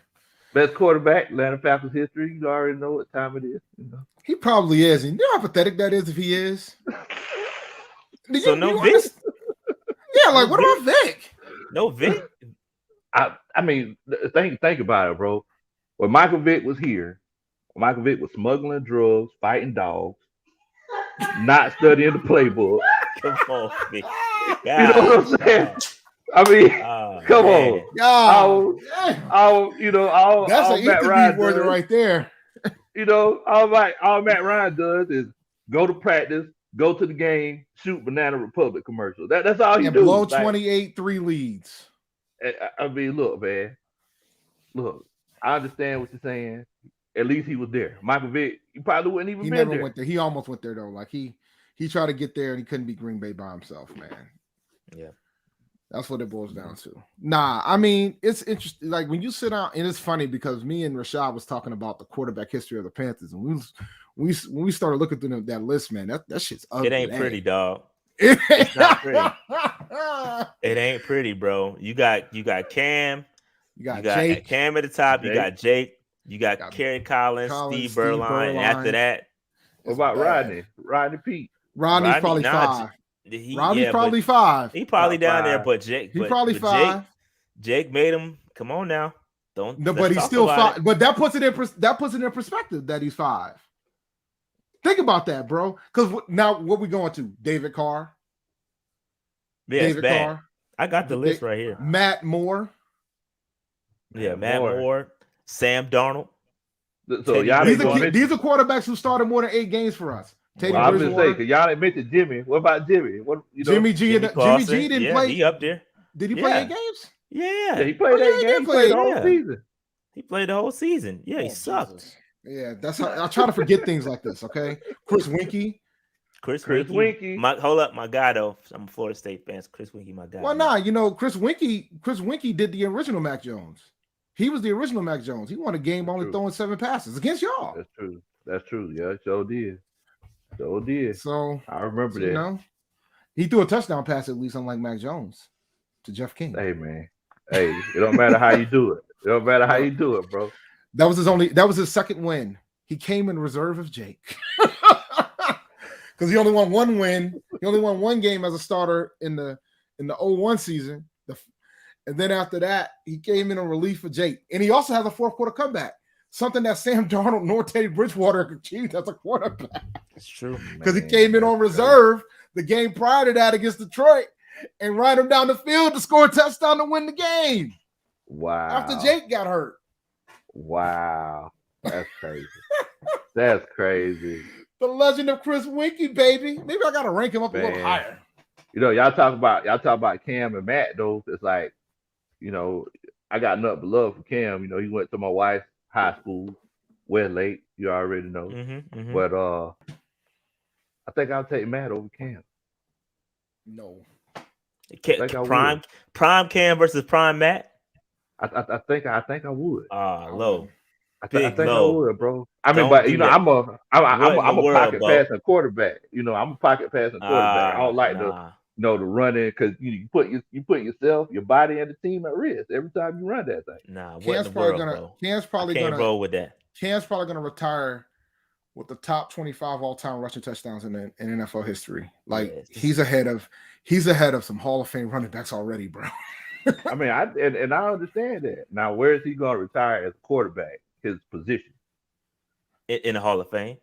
[SPEAKER 3] Best quarterback, Atlanta Falcons history. You already know what time it is.
[SPEAKER 2] He probably is. And you know how pathetic that is if he is.
[SPEAKER 1] So no Vic?
[SPEAKER 2] Yeah, like what about Vic?
[SPEAKER 1] No Vic?
[SPEAKER 3] I mean, think about it, bro. When Michael Vick was here, Michael Vick was smuggling drugs, fighting dogs, not studying the playbook.
[SPEAKER 1] Come on, Vic.
[SPEAKER 3] You know what I'm saying? I mean, come on.
[SPEAKER 2] That's an
[SPEAKER 3] Matt Ryan
[SPEAKER 2] word
[SPEAKER 3] does,
[SPEAKER 2] right there.
[SPEAKER 3] All Matt Ryan does is go to practice, go to the game, shoot Banana Republic commercials. That's all he does.
[SPEAKER 2] Blow 28-3 leads.
[SPEAKER 3] I mean, look, man. Look, I understand what you're saying. At least he was there. Michael Vick, he probably wouldn't even been there. He never
[SPEAKER 2] went there. He almost went there, though. Like, he tried to get there, and he couldn't beat Green Bay by himself, man.
[SPEAKER 1] Yeah.
[SPEAKER 2] That's what it boils down to. Nah, I mean, it's interesting. Like, when you sit down, and it's funny because me and Rashad was talking about the quarterback history of the Panthers, and when we started looking through that list, man, that shit's ugly.
[SPEAKER 1] It ain't pretty, dog. It's not pretty. It ain't pretty, bro. You got Cam. You got Jake. Cam at the top. You got Jake. You got Kerry Collins, Steve Berline. And after that,
[SPEAKER 3] what about Rodney? Rodney Pete.
[SPEAKER 2] Rodney's probably 5. Rodney's probably 5.
[SPEAKER 1] He probably down there, but Jake.
[SPEAKER 2] He probably 5.
[SPEAKER 1] Jake made him. Come on now. Don't.
[SPEAKER 2] No, but he's still 5. But that puts it in perspective that he's 5. Think about that, bro. Because now what we going to? David Carr.
[SPEAKER 1] Yeah, David Carr. I got the list right here.
[SPEAKER 2] Matt Moore.
[SPEAKER 1] Yeah, Matt Moore. Sam Darnold.
[SPEAKER 3] So y'all
[SPEAKER 2] these are quarterbacks who started more than 8 games for us.
[SPEAKER 3] Well, I'm just saying, because y'all didn't mention Jimmy. What about Jimmy?
[SPEAKER 2] Jimmy G didn't play.
[SPEAKER 1] He up there.
[SPEAKER 2] Did he play 8 games?
[SPEAKER 1] Yeah,
[SPEAKER 3] he played 8 games. He played the whole season.
[SPEAKER 1] He played the whole season. Yeah, he sucked.
[SPEAKER 2] Jesus. Yeah, that's how I try to forget things like this. Okay, Chris Winkie.
[SPEAKER 1] Hold up, my guy though. I'm a Florida State fan. Chris Winkie, my guy.
[SPEAKER 2] Well, Chris Winkie did the original Mac Jones. He was the original Mac Jones. He won a game only throwing 7 passes against y'all.
[SPEAKER 3] That's true. Yeah, sure did.
[SPEAKER 2] So
[SPEAKER 3] I remember that.
[SPEAKER 2] He threw a touchdown pass at least, unlike Mac Jones, to Jeff King.
[SPEAKER 3] Hey man, it don't matter how you do it. It don't matter how you do it, bro.
[SPEAKER 2] That was his second win. He came in reserve of Jake. Because he only won 1 win. He only won 1 game as a starter in the 0-1 season. And then after that, he came in on relief for Jake. And he also has a 4th quarter comeback. Something that Sam Darnold nor Teddy Bridgewater achieved as a quarterback.
[SPEAKER 1] It's true.
[SPEAKER 2] Because he came in on reserve the game prior to that against Detroit and ran him down the field to score a touchdown to win the game.
[SPEAKER 3] Wow.
[SPEAKER 2] After Jake got hurt.
[SPEAKER 3] Wow. That's crazy. That's crazy.
[SPEAKER 2] The legend of Chris Winkie, baby. Maybe I gotta rank him up a little higher.
[SPEAKER 3] Y'all talk about Cam and Matt though. It's like, I got nothing but love for Cam. He went to my wife's high school, Westlake. You already know.
[SPEAKER 1] Mm-hmm.
[SPEAKER 3] But I think I'll take Matt over Cam.
[SPEAKER 2] No.
[SPEAKER 1] Prime Cam versus Prime Matt.
[SPEAKER 3] I think I would.
[SPEAKER 1] Low.
[SPEAKER 3] I think I would, bro. I mean, I'm a pocket passing quarterback. I'm a pocket passing quarterback. I don't like the running because you put yourself, your body, and the team at risk every time you run that thing.
[SPEAKER 1] Cam's probably gonna roll with that.
[SPEAKER 2] Cam's probably gonna retire with the top 25 all-time rushing touchdowns in NFL history. Like he's ahead of some Hall of Fame running backs already, bro.
[SPEAKER 3] I mean, I understand that. Now, where is he gonna retire as quarterback? His position
[SPEAKER 1] in the Hall of Fame.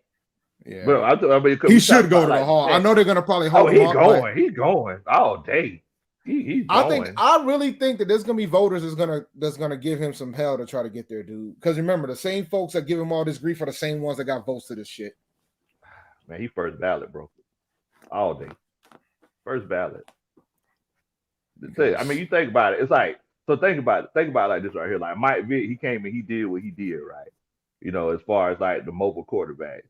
[SPEAKER 2] Yeah.
[SPEAKER 3] But I mean,
[SPEAKER 2] he should go to the Hall. I know they're gonna probably hold him up.
[SPEAKER 3] He's going all day. He's going.
[SPEAKER 2] I really think that there's gonna be voters that's gonna give him some hell to try to get there, dude. Because remember, the same folks that give him all this grief are the same ones that got votes to this shit.
[SPEAKER 3] Man, he first ballot, bro. All day. First ballot. I mean, you think about it. It's like, so think about it. Think about it like this right here. Like Mike Vick, he came and he did what he did, right? You know, as far as like the mobile quarterback.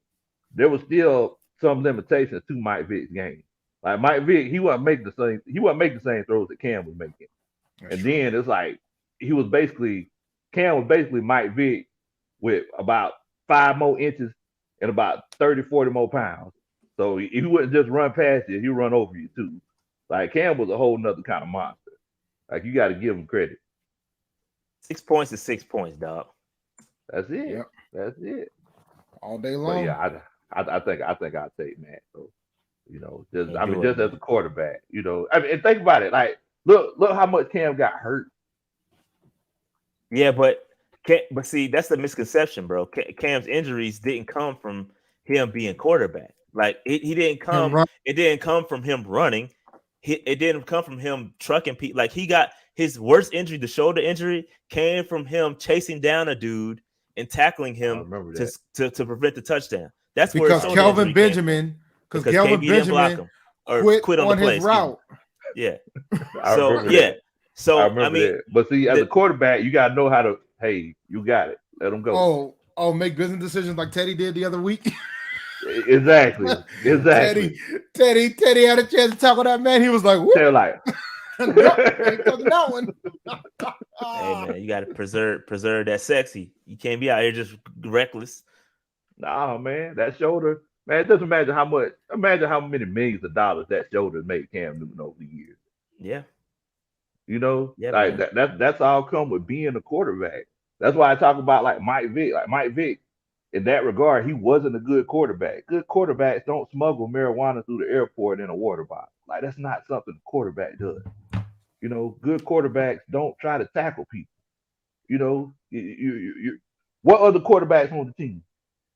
[SPEAKER 3] There was still some limitations to Mike Vick's game. Like Mike Vick, he wasn't making the same throws that Cam was making. That's true. Then it's like Cam was basically Mike Vick with about 5 more inches and about 30, 40 more pounds. So he wouldn't just run past you, he'd run over you too. Like Cam was a whole nother kind of monster. Like you got to give him credit.
[SPEAKER 1] 6 points is 6 points, dog.
[SPEAKER 3] That's it. Yep. That's it.
[SPEAKER 2] All day long.
[SPEAKER 3] But yeah, I think I'll take Matt. So, you know, just as a quarterback, you know. I mean, and think about it. Like, look how much Cam got hurt.
[SPEAKER 1] Yeah, but see, that's the misconception, bro. Cam's injuries didn't come from him being quarterback. Like he didn't come. It didn't come from him running. It didn't come from him trucking people. Like he got his worst injury, the shoulder injury, came from him chasing down a dude and tackling him to prevent the touchdown. That's
[SPEAKER 2] because where Kelvin Benjamin, because Kelvin Benjamin quit on his route.
[SPEAKER 1] Yeah. So
[SPEAKER 3] I mean, that. But see, as a quarterback, you gotta know how to. Hey, you got it. Let him go.
[SPEAKER 2] Oh, make business decisions like Teddy did the other week.
[SPEAKER 3] Exactly.
[SPEAKER 2] Teddy had a chance to tackle that man. He was like, "Whoop."
[SPEAKER 3] They're like,
[SPEAKER 2] ain't that one.
[SPEAKER 1] Hey man, you got to preserve that sexy. You can't be out here just reckless.
[SPEAKER 3] Nah, man, that shoulder, man. Just imagine how many millions of dollars that shoulder made Cam Newton over the years.
[SPEAKER 1] Yeah.
[SPEAKER 3] You know, like that's all come with being a quarterback. That's why I talk about like Mike Vick. Like Mike Vick, in that regard, he wasn't a good quarterback. Good quarterbacks don't smuggle marijuana through the airport in a water bottle. Like that's not something a quarterback does. You know, good quarterbacks don't try to tackle people. You know, what other quarterbacks on the team?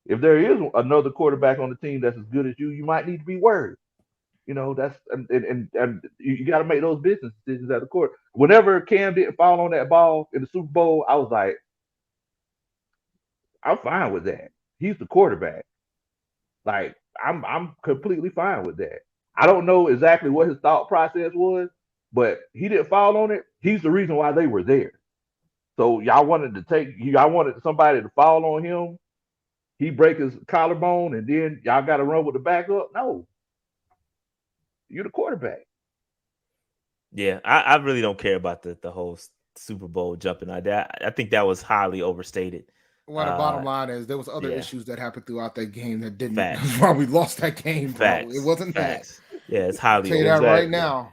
[SPEAKER 3] If there is another quarterback on the team that's as good as you might need to be worried. You know, that's and you got to make those business decisions at the court. Whenever Cam didn't fall on that ball in the Super Bowl, I was like, I'm fine with that. He's the quarterback. Like, I'm completely fine with that. I don't know exactly what his thought process was, but he didn't fall on it. He's the reason why they were there. So y'all wanted somebody to fall on him. He break his collarbone, and then y'all got to run with the backup. No, you're the quarterback.
[SPEAKER 1] Yeah, I really don't care about the whole Super Bowl jumping like that. I think that was highly overstated.
[SPEAKER 2] Well, the bottom line is there was other issues that happened throughout that game that didn't. That's why we lost that game, bro. It wasn't that.
[SPEAKER 1] Yeah, it's highly.
[SPEAKER 2] I'll tell you that right now.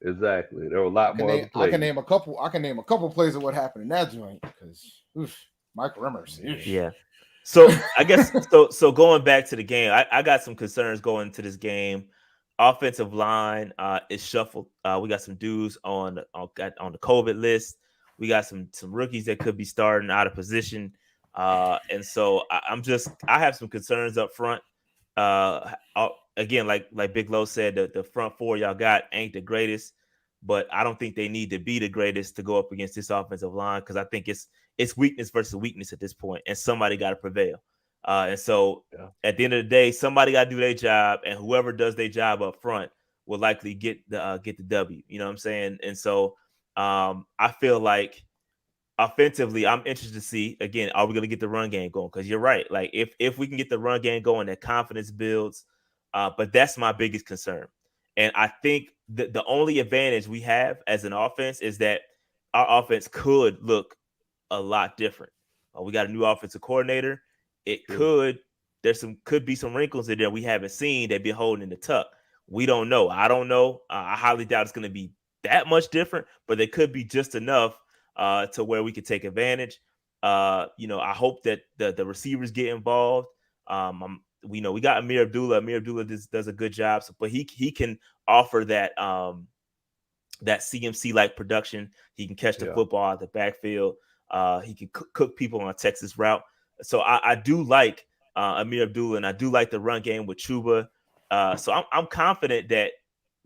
[SPEAKER 3] Exactly. There were a lot more.
[SPEAKER 2] I can name a couple plays of what happened in that joint because Mike Remmers.
[SPEAKER 1] Yeah. So I guess so going back to the game, I got some concerns going into this game. Offensive line is shuffled. We got some dudes on the COVID list. We got some rookies that could be starting out of position. And so I have some concerns up front. Again, like Big Low said, the front four y'all got ain't the greatest, but I don't think they need to be the greatest to go up against this offensive line because I think it's weakness versus weakness at this point, and somebody got to prevail. And so at the end of the day, somebody got to do their job, and whoever does their job up front will likely get the W. You know what I'm saying? And so I feel like offensively, I'm interested to see, again, are we going to get the run game going? Because you're right. Like if we can get the run game going, that confidence builds. But that's my biggest concern. And I think the only advantage we have as an offense is that our offense could look a lot different. We got a new offensive coordinator. It could be some wrinkles in there we haven't seen. They've been holding in the tuck. We don't know. I don't know. I highly doubt it's going to be that much different, but they could be just enough to where we could take advantage. I hope that the receivers get involved. We got Amir Abdullah. Amir Abdullah does a good job, but he can offer that CMC like production. He can catch the football out the backfield. He can cook people on a Texas route. So I do like Amir Abdullah, and I do like the run game with Chuba. So I'm confident that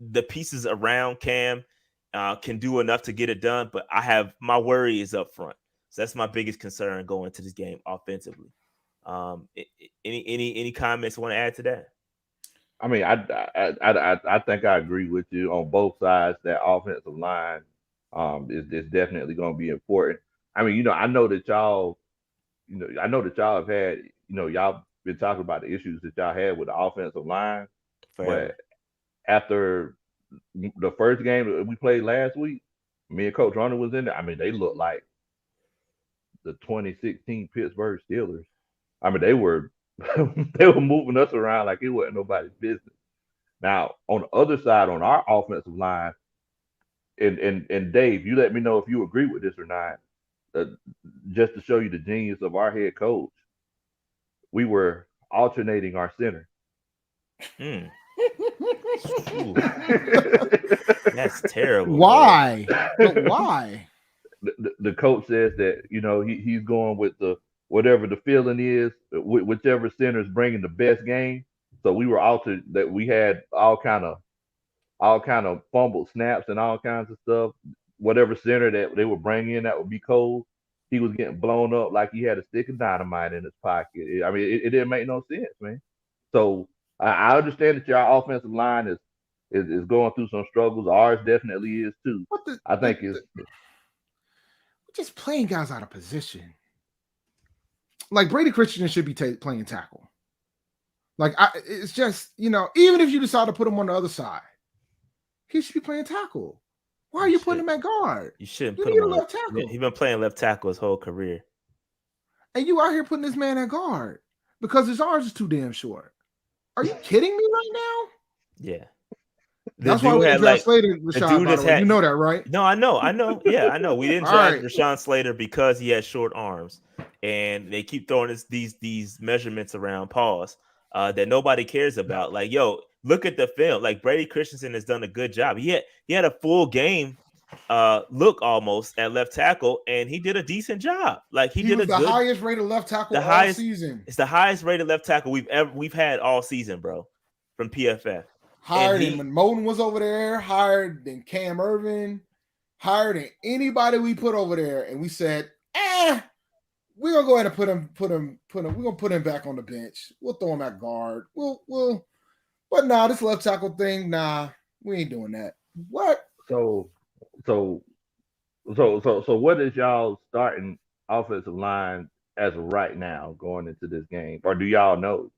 [SPEAKER 1] the pieces around Cam can do enough to get it done. But I have my worry is up front. So that's my biggest concern going into this game offensively. Any comments you want to add to that?
[SPEAKER 3] I mean, I think I agree with you on both sides. That offensive line is definitely going to be important. I mean, I know that y'all, I know that y'all have had, y'all been talking about the issues that y'all had with the offensive line,
[SPEAKER 1] Forever.
[SPEAKER 3] but after the first game that we played last week, me and Coach Ronald was in there. I mean, they looked like the 2016 Pittsburgh Steelers. I mean, they were they were moving us around like it wasn't nobody's business. Now, on the other side, on our offensive line, and Dave, you let me know if you agree with this or not. Uh, just to show you the genius of our head coach, we were alternating our center.
[SPEAKER 1] Mm. That's terrible.
[SPEAKER 2] Why? But why?
[SPEAKER 3] The coach says that he's going with the whatever the feeling is, whichever center is bringing the best game. So we were altered that we had all kind of fumbled snaps and all kinds of stuff. Whatever center that they were bringing in that would be cold, he was getting blown up like he had a stick of dynamite in his pocket. I mean, it didn't make no sense, man. So I understand that your offensive line is going through some struggles. Ours definitely is too.
[SPEAKER 2] What the?
[SPEAKER 3] I think it's
[SPEAKER 2] Just playing guys out of position. Like Brady Christian should be playing tackle. Like it's just even if you decide to put him on the other side, he should be playing tackle. Why are you putting him at guard?
[SPEAKER 1] You shouldn't
[SPEAKER 2] You
[SPEAKER 1] put
[SPEAKER 2] need
[SPEAKER 1] him
[SPEAKER 2] a
[SPEAKER 1] on
[SPEAKER 2] left tackle.
[SPEAKER 1] He's been playing left tackle his whole career.
[SPEAKER 2] And you out here putting this man at guard because his arms is too damn short. Are you kidding me right now?
[SPEAKER 1] Yeah.
[SPEAKER 2] That's why we didn't draft Slater, Rashad, by the way. You know that, right?
[SPEAKER 1] No, I know. Yeah, I know. We didn't draft Rashawn Slater because he has short arms. And they keep throwing these measurements around, pause, that nobody cares about. Like, yo, look at the film. Like, Brady Christensen has done a good job. He had a full game look almost at left tackle, and he did a decent job. Like, he
[SPEAKER 2] was the highest rated left tackle all season.
[SPEAKER 1] It's the highest rated left tackle we've had all season, bro, from PFF.
[SPEAKER 2] Higher than when Moden was over there, higher than Cam Irvin, higher than anybody we put over there. And we said, we're gonna go ahead and put him. We're gonna put him back on the bench. We'll throw him at guard. But nah, this left tackle thing, nah, we ain't doing that. What?
[SPEAKER 3] So what is y'all starting offensive line as of right now going into this game? Or do y'all know?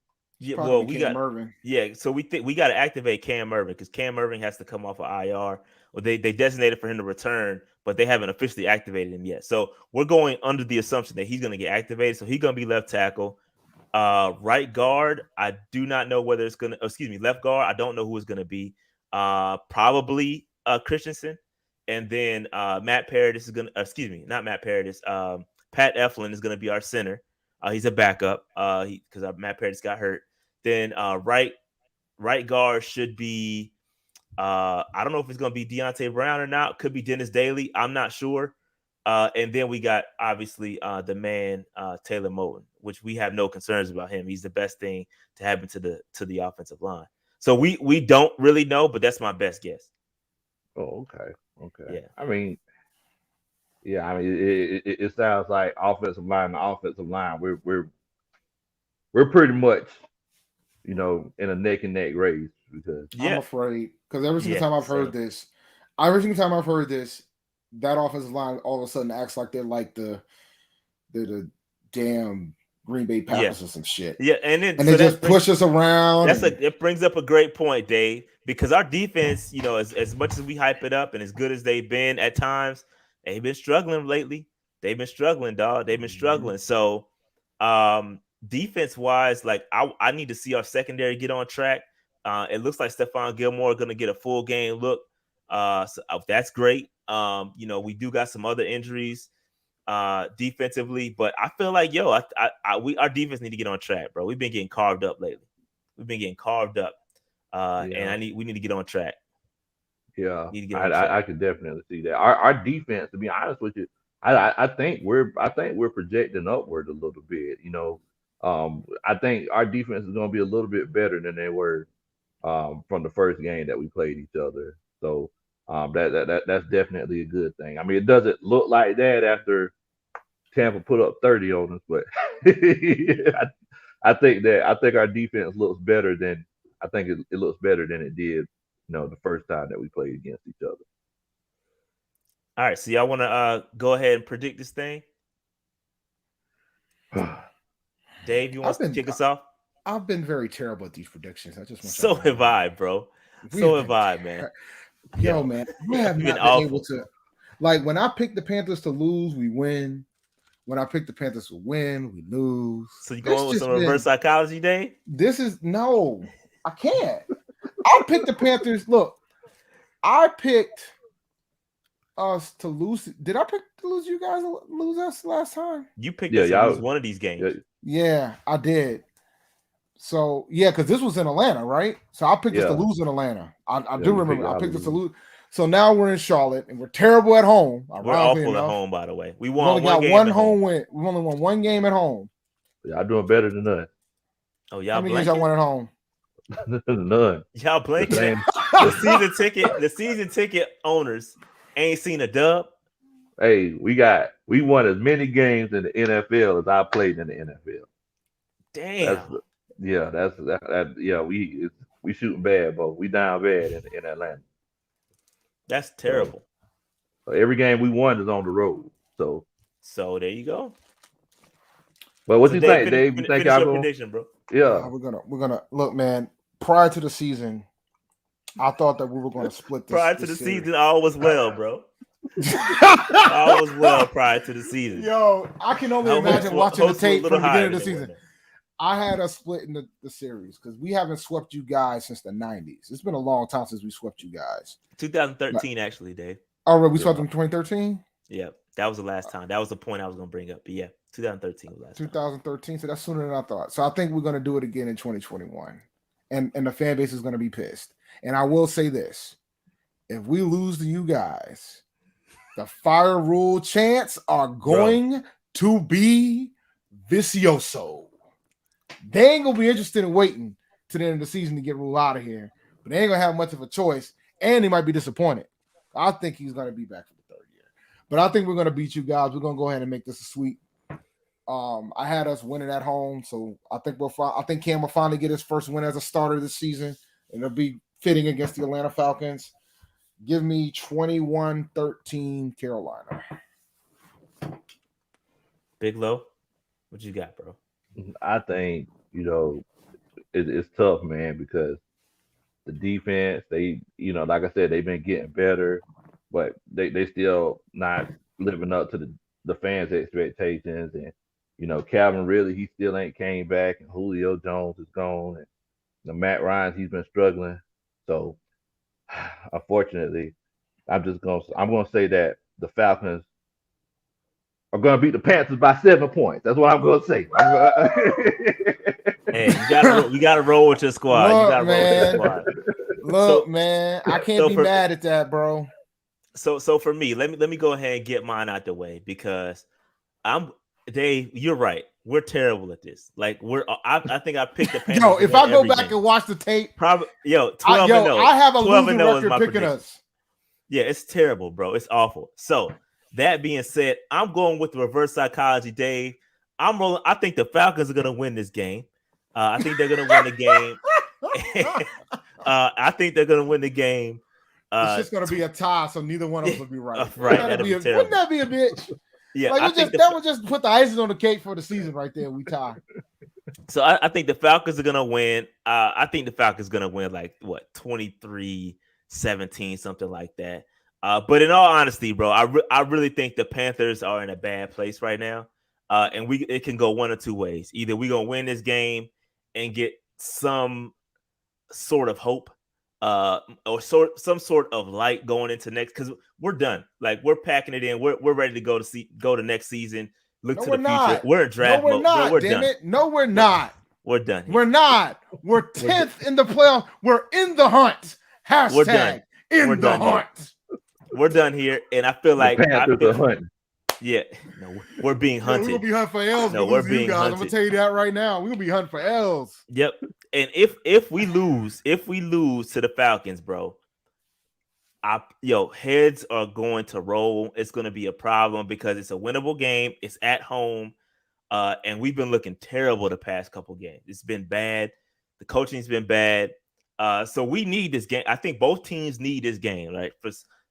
[SPEAKER 1] Yeah,
[SPEAKER 2] well, we got Irvin.
[SPEAKER 1] Yeah, so we think we got to activate Cam Irvin because Cam Irvin has to come off of IR. Well, they designated for him to return, but they haven't officially activated him yet. So we're going under the assumption that he's going to get activated. So he's going to be left tackle. Right guard, I do not know whether it's going to. Excuse me, left guard, I don't know who it's going to be. Probably Christensen, and then Matt Paradis is going to. Excuse me, not Matt Paradis. Pat Eflin is going to be our center. He's a backup because Matt Paradis got hurt. Then right guard should be I don't know if it's going to be Deontay Brown or not. Could be Dennis Daly. I'm not sure. And then we got obviously the man Taylor Moton, which we have no concerns about him. He's the best thing to happen to the offensive line. So we don't really know, but that's my best guess.
[SPEAKER 3] Oh, okay.
[SPEAKER 1] Yeah.
[SPEAKER 3] I mean, it sounds like offensive line. We're pretty much in a neck and neck race because
[SPEAKER 2] I'm afraid because every single time I've heard this, that offensive line all of a sudden acts like they're like the damn Green Bay Packers or some shit.
[SPEAKER 1] Yeah, and
[SPEAKER 2] they just push us around.
[SPEAKER 1] It brings up a great point, Dave, because our defense, as much as we hype it up and as good as they've been at times, they've been struggling lately. They've been struggling, dog. They've been struggling. So defense wise, like I need to see our secondary get on track. It looks like Stephon Gilmore going to get a full game look. So that's great. We do got some other injuries defensively, but I feel like our defense need to get on track, bro. We've been getting carved up lately. And we need to get on track.
[SPEAKER 3] Yeah, I could definitely see that. Our defense, to be honest with you, I think we're projecting upward a little bit. I think our defense is going to be a little bit better than they were from the first game that we played each other. So that's definitely a good thing. I mean, it doesn't look like that after Tampa put up 30 on us, but I think our defense looks better than I think it looks better than it did, the first time that we played against each other.
[SPEAKER 1] All right, so y'all want to go ahead and predict this thing? Dave, you want to kick us off?
[SPEAKER 2] I've been very terrible at these predictions. I just want
[SPEAKER 1] so have I, bro. So have I, man.
[SPEAKER 2] Yo, man, I have not been able to. Like when I pick the Panthers to lose, we win. When I pick the Panthers to win, we lose.
[SPEAKER 1] So you going with some reverse psychology, Dave?
[SPEAKER 2] No, I can't. I picked the Panthers. Look, I picked us to lose. Did I pick to lose you guys lose us last time?
[SPEAKER 1] You picked us to lose one of these games.
[SPEAKER 2] Yeah, I did. So because this was in Atlanta, right? So I picked us to lose in Atlanta. I do remember. I picked us to lose. So now we're in Charlotte and we're terrible at home.
[SPEAKER 1] We're awful at home, by the way. We
[SPEAKER 2] only got one home win. We've only won one game at home.
[SPEAKER 3] Y'all doing better than us.
[SPEAKER 1] Oh, y'all.
[SPEAKER 2] How many games y'all won at home?
[SPEAKER 3] None.
[SPEAKER 1] Y'all blanking. The season ticket owners ain't seen a dub.
[SPEAKER 3] Hey, we won as many games in the NFL as I played in the NFL.
[SPEAKER 1] Damn.
[SPEAKER 3] We shooting bad, but we down bad in Atlanta.
[SPEAKER 1] That's terrible.
[SPEAKER 3] So every game we won is on the road. So
[SPEAKER 1] there you go.
[SPEAKER 3] But what you think, Dave? You think y'all
[SPEAKER 1] prediction, bro?
[SPEAKER 3] Yeah.
[SPEAKER 2] We're gonna look, man. Prior to the season, I thought that we were going to split this.
[SPEAKER 1] Prior to the season, all was well, bro. All was well prior to the season.
[SPEAKER 2] Yo, I can only imagine watching the tape from the beginning of the season. I had us split in the series because we haven't swept you guys since the 90s. It's been a long time since we swept you guys.
[SPEAKER 1] 2013, actually, Dave.
[SPEAKER 2] Oh, right, we swept them in 2013?
[SPEAKER 1] Yeah, that was the last time. That was the point I was going to bring up. But yeah, 2013 was last
[SPEAKER 2] 2013, so that's sooner than I thought. So I think we're going to do it again in 2021. And the fan base is going to be pissed. And I will say this. If we lose to you guys, the fire rule chants are going to be vicioso. They ain't gonna be interested in waiting to the end of the season to get ruled out of here, but they ain't gonna have much of a choice, and they might be disappointed. I think he's gonna be back for the third year, but I think we're gonna beat you guys. We're gonna go ahead and make this a sweep. I had us winning at home, so I think I think Cam will finally get his first win as a starter this season, and it'll be fitting against the Atlanta Falcons. Give me 21-13 Carolina.
[SPEAKER 1] Big Low, what you got, bro?
[SPEAKER 3] I think, it's tough, man, because the defense, they, like I said, they've been getting better, but they still not living up to the fans' expectations. And, Calvin Ridley, he still ain't came back, and Julio Jones is gone, and Matt Ryan, he's been struggling. So, unfortunately, I'm going to say that the Falcons are going to beat the Panthers by 7 points. That's what I'm going to say.
[SPEAKER 1] Hey, you got to roll with your squad.
[SPEAKER 2] Look,
[SPEAKER 1] you got to roll with your squad.
[SPEAKER 2] Look, man, I can't be mad at that, bro.
[SPEAKER 1] So for me, let me go ahead and get mine out the way because Dave, you're right. We're terrible at this. Like I think I picked the Panthers.
[SPEAKER 2] Yo, if I go back and watch the tape,
[SPEAKER 1] 12 and 0.
[SPEAKER 2] I have a losing record picking us.
[SPEAKER 1] Yeah, it's terrible, bro. It's awful. So that being said, I'm going with the reverse psychology, Dave. I'm rolling. I think the Falcons are going to win this game. I think they're going to win the game. I think they're going to win the game.
[SPEAKER 2] It's just going to be a tie, so neither one of us will be right.
[SPEAKER 1] Right. Wouldn't
[SPEAKER 2] that be a bitch?
[SPEAKER 1] Yeah,
[SPEAKER 2] like that would just put the icing on the cake for the season right there. We tie.
[SPEAKER 1] So I think the Falcons are going to win. I think the Falcons are going to win like 23-17, something like that. But in all honesty, bro, I really think the Panthers are in a bad place right now. And it can go one or two ways. Either we're going to win this game and get some sort of hope or some sort of light going into next, because we're done. Like we're packing it in. We're ready to go to next season. Look to the future. We're in draft mode.
[SPEAKER 2] No, we're
[SPEAKER 1] done.
[SPEAKER 2] No, we're not.
[SPEAKER 1] We're done.
[SPEAKER 2] We're not. We're 10th in the playoff. We're in the hunt. Hashtag
[SPEAKER 1] we're done.
[SPEAKER 2] in the hunt.
[SPEAKER 1] We're done here, and I feel like
[SPEAKER 3] the Panthers are hunting.
[SPEAKER 1] Yeah, no, we're being
[SPEAKER 2] Yeah, we're
[SPEAKER 1] hunted.
[SPEAKER 2] gonna be hunting for L's.
[SPEAKER 1] No,
[SPEAKER 2] for
[SPEAKER 1] we're
[SPEAKER 2] losing you
[SPEAKER 1] being
[SPEAKER 2] guys. I'm gonna
[SPEAKER 1] hunted.
[SPEAKER 2] tell you that right now. We're gonna be hunting for L's.
[SPEAKER 1] Yep. And if we lose to the Falcons, bro, heads are going to roll. It's going to be a problem because it's a winnable game. It's at home, and we've been looking terrible the past couple games. It's been bad. The coaching's been bad. So we need this game. I think both teams need this game, right?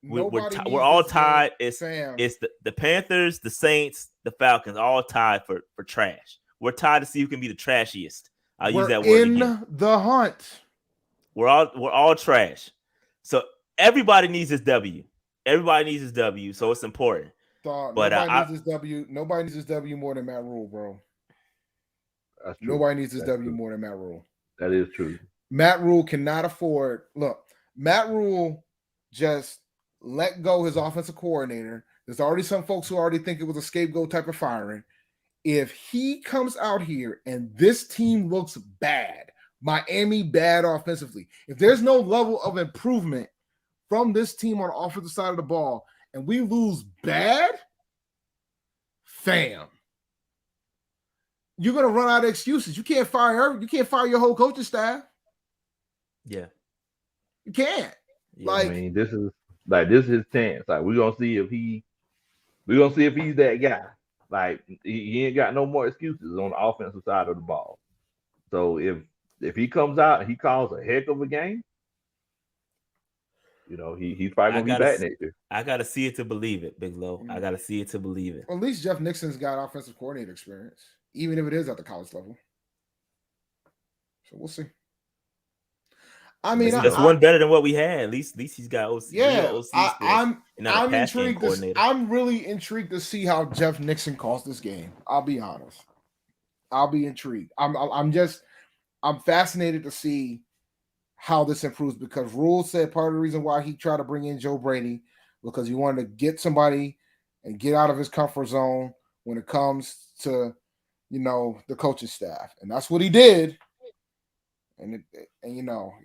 [SPEAKER 1] We're all tied. It's the Panthers, the Saints, the Falcons, all tied for trash. We're tied to see who can be the trashiest. I'll use that word again.
[SPEAKER 2] In the hunt.
[SPEAKER 1] We're all trash. So everybody needs this W. Everybody needs this W. So it's important.
[SPEAKER 2] Nobody needs this W. Nobody needs this W more than Matt Rule, bro.
[SPEAKER 3] That's true.
[SPEAKER 2] Nobody needs this W more than Matt Rule.
[SPEAKER 3] That is true.
[SPEAKER 2] Matt Rule cannot afford. Look, Matt Rule just let go his offensive coordinator. There's already some folks who already think it was a scapegoat type of firing. If he comes out here and this team looks bad, Miami bad offensively, if there's no level of improvement from this team on the offensive side of the ball and we lose bad, fam, you're going to run out of excuses. You can't fire your whole coaching staff.
[SPEAKER 1] Yeah.
[SPEAKER 2] You can't.
[SPEAKER 1] Yeah,
[SPEAKER 3] I mean, this is his chance. Like, we're gonna see if he's that guy. Like, he ain't got no more excuses on the offensive side of the ball. So if he comes out and he calls a heck of a game, he's probably gonna be back next year.
[SPEAKER 1] I gotta see it to believe it, Big Low. I gotta see it to believe it.
[SPEAKER 2] Well, at least Jeff Nixon's got offensive coordinator experience, even if it is at the college level. So we'll see. I mean,
[SPEAKER 1] that's one better than what we had. At least he's got OC.
[SPEAKER 2] Yeah,
[SPEAKER 1] OC
[SPEAKER 2] I'm intrigued. I'm really intrigued to see how Jeff Nixon calls this game. I'll be honest. I'll be intrigued. I'm fascinated to see how this improves because Rule said part of the reason why he tried to bring in Joe Brady because he wanted to get somebody and get out of his comfort zone when it comes to, the coaching staff, and that's what he did. And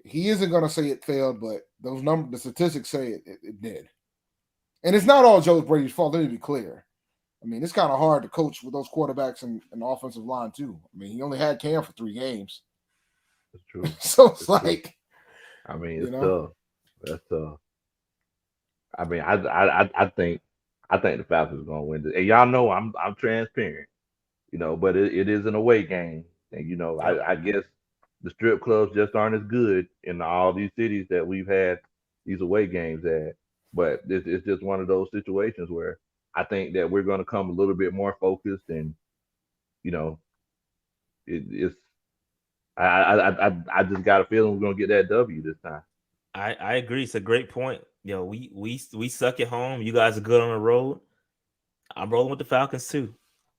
[SPEAKER 2] he isn't going to say it failed, but the statistics say it did. And it's not all Joe Brady's fault. Let me be clear. I mean, it's kind of hard to coach with those quarterbacks and the offensive line too. I mean, he only had Cam for 3 games.
[SPEAKER 3] That's true.
[SPEAKER 2] So it's like,
[SPEAKER 3] true. I mean, it's tough. That's tough. I mean, I think the Falcons are going to win this. And y'all know I'm transparent, but it is an away game, and I guess the strip clubs just aren't as good in all these cities that we've had these away games at. But it's just one of those situations where I think that we're going to come a little bit more focused, and I just got a feeling we're going to get that W this time.
[SPEAKER 1] I agree. It's a great point. We suck at home. You guys are good on the road. I'm rolling with the Falcons too.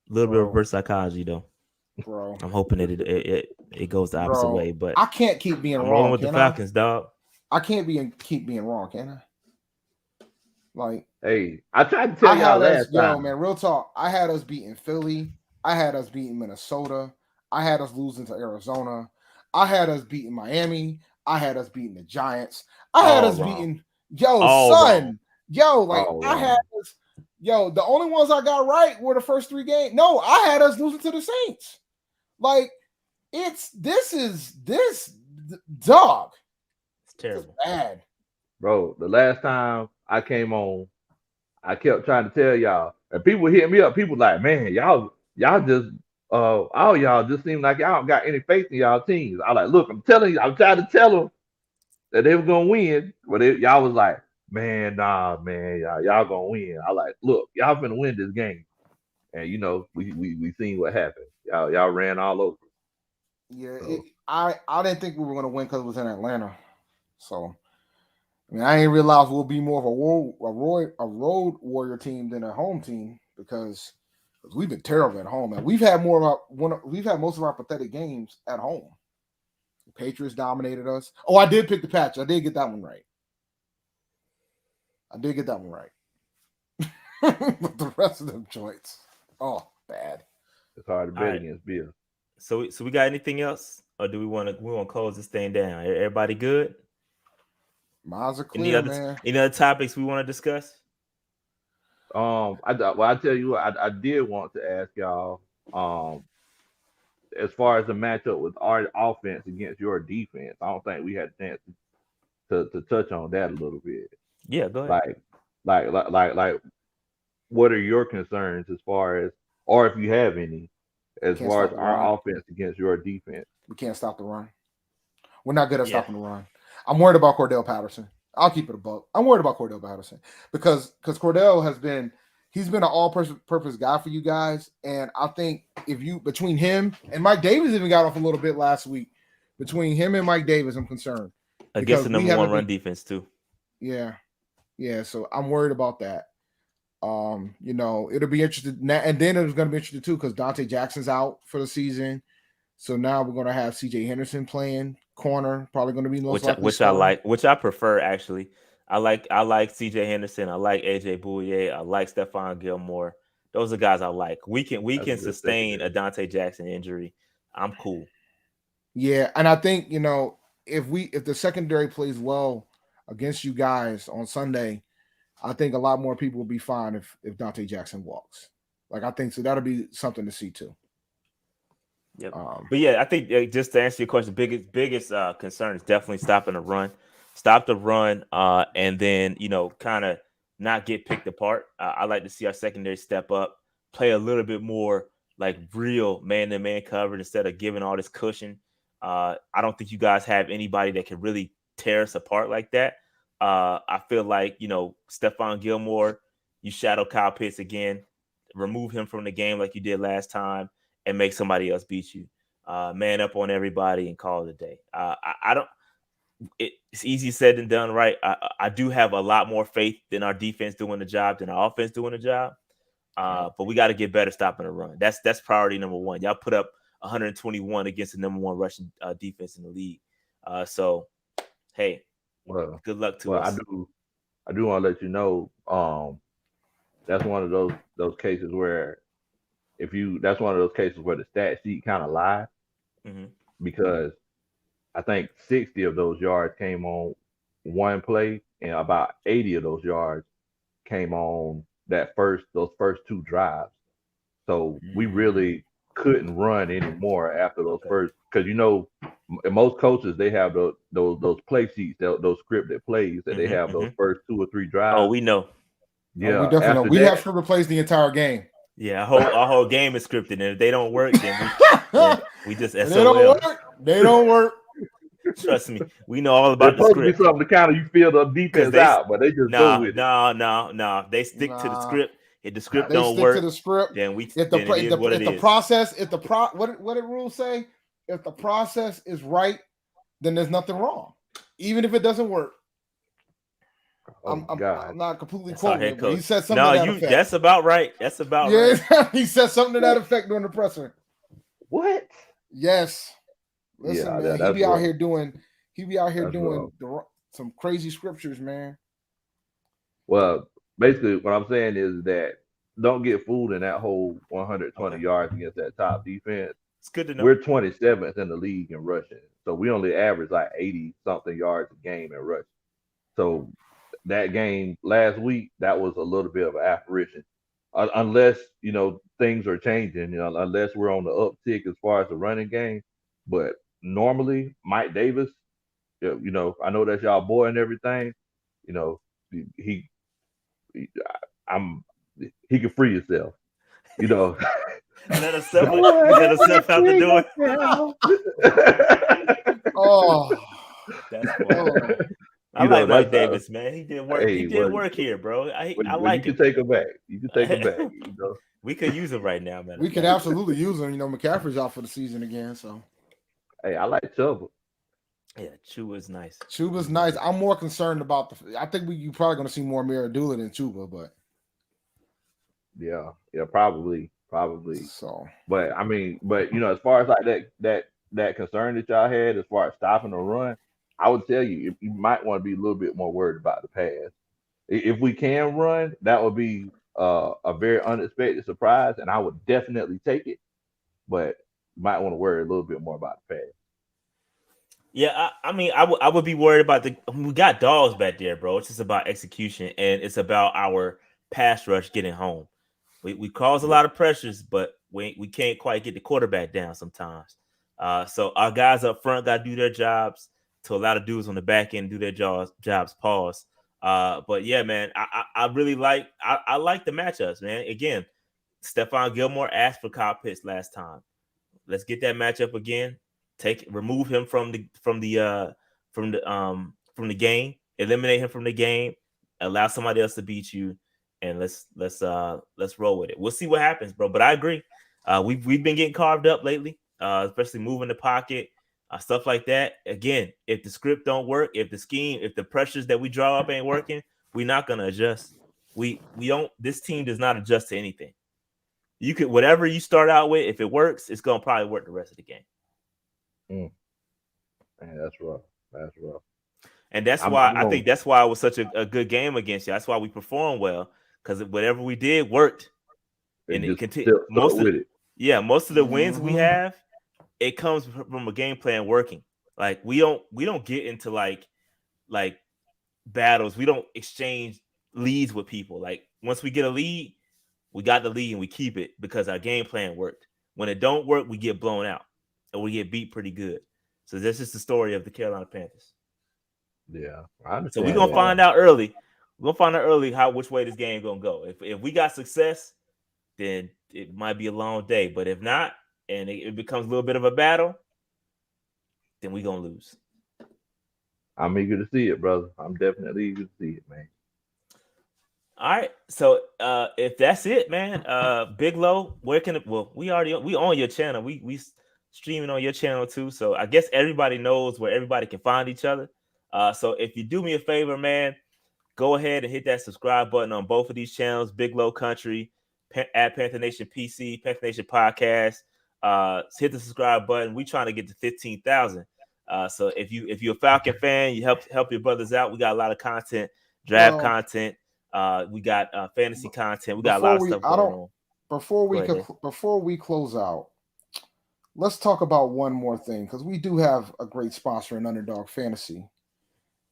[SPEAKER 1] A little bit of reverse psychology though.
[SPEAKER 2] Bro,
[SPEAKER 1] I'm hoping that it goes the opposite way, but
[SPEAKER 2] I can't keep being wrong.
[SPEAKER 1] Rolling with the Falcons, dog.
[SPEAKER 2] I can't keep being wrong, can I? Like,
[SPEAKER 3] hey, I tried to tell y'all last time.
[SPEAKER 2] Man, real talk. I had us beating Philly. I had us beating Minnesota. I had us losing to Arizona. I had us beating Miami. I had us beating the Giants. I had us beating son. I had us. The only ones I got right were the first 3 games. No, I had us losing to the Saints. Like, this dog.
[SPEAKER 1] It's terrible.
[SPEAKER 2] It's bad.
[SPEAKER 3] Bro, the last time I came on, I kept trying to tell y'all, and people hit me up. People like, man, y'all just all y'all just seem like y'all don't got any faith in y'all teams. I like, look, I'm telling you, I'm trying to tell them that they were gonna win, but y'all was like, man, nah, man, y'all gonna win. I like, look, y'all finna win this game, and we seen what happened. Y'all ran all over.
[SPEAKER 2] Yeah, so. I didn't think we were gonna win because it was in Atlanta. So, I mean, I didn't realize we'll be more of a road warrior team than a home team because we've been terrible at home, and we've had most of our pathetic games at home. The Patriots dominated us. Oh, I did pick the Pats. I did get that one right. But the rest of them joints, bad.
[SPEAKER 3] It's hard to bet against Bill.
[SPEAKER 1] So we got anything else, or do we want to close this thing down? Everybody good?
[SPEAKER 2] Miles are clear, man.
[SPEAKER 1] Any other topics we want to discuss?
[SPEAKER 3] I tell you what, I did want to ask y'all, as far as the matchup with our offense against your defense, I don't think we had a chance to touch on that a little bit.
[SPEAKER 1] Yeah, go ahead.
[SPEAKER 3] Like, like, what are your concerns as far as, or if you have any, as
[SPEAKER 2] Can't
[SPEAKER 3] far
[SPEAKER 2] stop
[SPEAKER 3] as
[SPEAKER 2] the run.
[SPEAKER 3] our offense against your defense?
[SPEAKER 2] We can't stop the run. We're not good at
[SPEAKER 1] Yeah.
[SPEAKER 2] stopping the run. I'm worried about Cordell Patterson. I'll keep it a buck. I'm worried about Cordell Patterson because Cordell he's been an all-purpose guy for you guys, and I think if you between him and Mike Davis even got off a little bit last week. Between him and Mike Davis, I'm concerned
[SPEAKER 1] Against the number one run
[SPEAKER 2] been,
[SPEAKER 1] defense too.
[SPEAKER 2] Yeah. So I'm worried about that. It'll be interesting, and then it was going to be interesting too because Dante Jackson's out for the season. So now we're going to have C.J. Henderson playing corner, probably going to be
[SPEAKER 1] which I like, which I prefer actually. I like C.J. Henderson. I like A.J. Bouye. I like Stephon Gilmore. Those are guys I like. We can sustain a Dante Jackson injury. I'm cool.
[SPEAKER 2] Yeah, and I think if the secondary plays well against you guys on Sunday, I think a lot more people will be fine if Dante Jackson walks. Like I think so that'll be something to see too.
[SPEAKER 1] Yep. But yeah, I think just to answer your question, biggest concern is definitely stopping the run. Stop the run, and then kind of not get picked apart. I like to see our secondary step up, play a little bit more like real man-to-man coverage instead of giving all this cushion. I don't think you guys have anybody that can really tear us apart like that. I feel like Stephon Gilmore, you shadow Kyle Pitts again, remove him from the game like you did last time, and make somebody else beat you. Man up on everybody and call it a day. I don't. It's easy said than done, right? I do have a lot more faith in our defense doing the job than our offense doing the job. But we got to get better stopping the run. That's priority number one. Y'all put up 121 against the number one rushing defense in the league. So, hey, good luck to us.
[SPEAKER 3] I do want to let you know. That's one of those cases where that's one of those cases where the stat sheet kind of lies, because I think 60 of those yards came on one play, and about 80 of those yards came on those first two drives. So we really couldn't run anymore after those first, because most coaches, they have those play sheets, those scripted plays that they have those first 2 or 3 drives.
[SPEAKER 1] Oh, we know.
[SPEAKER 2] Yeah, we definitely know. We have to replace the entire game.
[SPEAKER 1] Yeah, our whole game is scripted, and if they don't work, then we just
[SPEAKER 2] SOL. They don't work.
[SPEAKER 1] Trust me, we know all about the script.
[SPEAKER 3] There's supposed to be something to kind of you feel the defense out, but they just go with it.
[SPEAKER 1] No. They stick to the script. If the script don't
[SPEAKER 2] work,
[SPEAKER 1] to
[SPEAKER 2] the script,
[SPEAKER 1] then what
[SPEAKER 2] did rules say? If the process is right, then there's nothing wrong, even if it doesn't work. I'm not completely quoting, but he said something to that effect.
[SPEAKER 1] That's about right. That's about right.
[SPEAKER 2] He said something to that effect during the presser.
[SPEAKER 3] What?
[SPEAKER 2] Yes. Listen, man, he be out here doing some crazy scriptures, man.
[SPEAKER 3] Well, basically, what I'm saying is that don't get fooled in that whole 120 yards against that top defense.
[SPEAKER 1] It's good to know.
[SPEAKER 3] We're 27th in the league in rushing, so we only average like 80 something yards a game in rushing. So that game last week, that was a little bit of an apparition, unless things are changing. Unless we're on the uptick as far as the running game. But normally, Mike Davis, I know that's y'all boy and everything. He can free himself.
[SPEAKER 1] Let us step out the door.
[SPEAKER 2] Oh,
[SPEAKER 1] that's funny. I like Mike Davis, man. He did work. He did work here, bro. I like
[SPEAKER 3] him. You can take him back.
[SPEAKER 1] We could use him right now, man.
[SPEAKER 2] We could absolutely use him. McCaffrey's out for the season again, so.
[SPEAKER 3] Hey, I like Chuba.
[SPEAKER 1] Yeah, Chuba's nice.
[SPEAKER 2] Chuba's nice. I'm more concerned about I think you probably going to see more Miradula than Chuba, but.
[SPEAKER 3] Yeah, probably.
[SPEAKER 2] So.
[SPEAKER 3] But as far as like that concern that y'all had as far as stopping the run, I would tell you might want to be a little bit more worried about the pass. If we can run, that would be a very unexpected surprise, and I would definitely take it. But you might want to worry a little bit more about the pass.
[SPEAKER 1] Yeah, I would be worried about we got dogs back there, bro. It's just about execution, and it's about our pass rush getting home. We cause a lot of pressures, but we can't quite get the quarterback down sometimes. So our guys up front got to do their jobs. To a lot of dudes on the back end do their jobs. Pause. But yeah, man, I really like I like the matchups, man. Again, Stephon Gilmore asked for Kyle Pitts last time. Let's get that matchup again. Remove him from the game. Eliminate him from the game. Allow somebody else to beat you, and let's roll with it. We'll see what happens, bro. But I agree. We've been getting carved up lately, especially moving the pocket, stuff like that. Again, if the script don't work, if the scheme, if the pressures that we draw up ain't working, we're not gonna adjust. We don't. This team does not adjust to anything. You could whatever you start out with, if it works, it's gonna probably work the rest of the game.
[SPEAKER 3] Man, that's rough. That's rough.
[SPEAKER 1] And that's why I think that's why it was such a good game against you. That's why we performed well, because whatever we did worked. And it continued. Most of the wins we have, it comes from a game plan working. Like we don't get into like battles. We don't exchange leads with people. Like once we get a lead, we got the lead and we keep it because our game plan worked. When it don't work, we get blown out and we get beat pretty good. So this is the story of the Carolina Panthers.
[SPEAKER 3] Yeah, I understand.
[SPEAKER 1] So we're gonna find out early. We're gonna find out early which way this game gonna go. If we got success, then it might be a long day. But if not, and it becomes a little bit of a battle, then we're gonna lose.
[SPEAKER 3] I'm eager to see it, brother. I'm definitely eager to see it, man.
[SPEAKER 1] All right. So if that's it, man, Big Low, we on your channel. We streaming on your channel too. So I guess everybody knows where everybody can find each other. So if you do me a favor, man, go ahead and hit that subscribe button on both of these channels, Big Low Kuntry, at Panther Nation PC, Panther Nation Podcast. Hit the subscribe button. We trying to get to 15,000. So if you're a Falcon fan, you help your brothers out. We got a lot of content, draft content. We got fantasy content. We got a lot of stuff going on.
[SPEAKER 2] Before we close out, let's talk about one more thing, because we do have a great sponsor in Underdog Fantasy.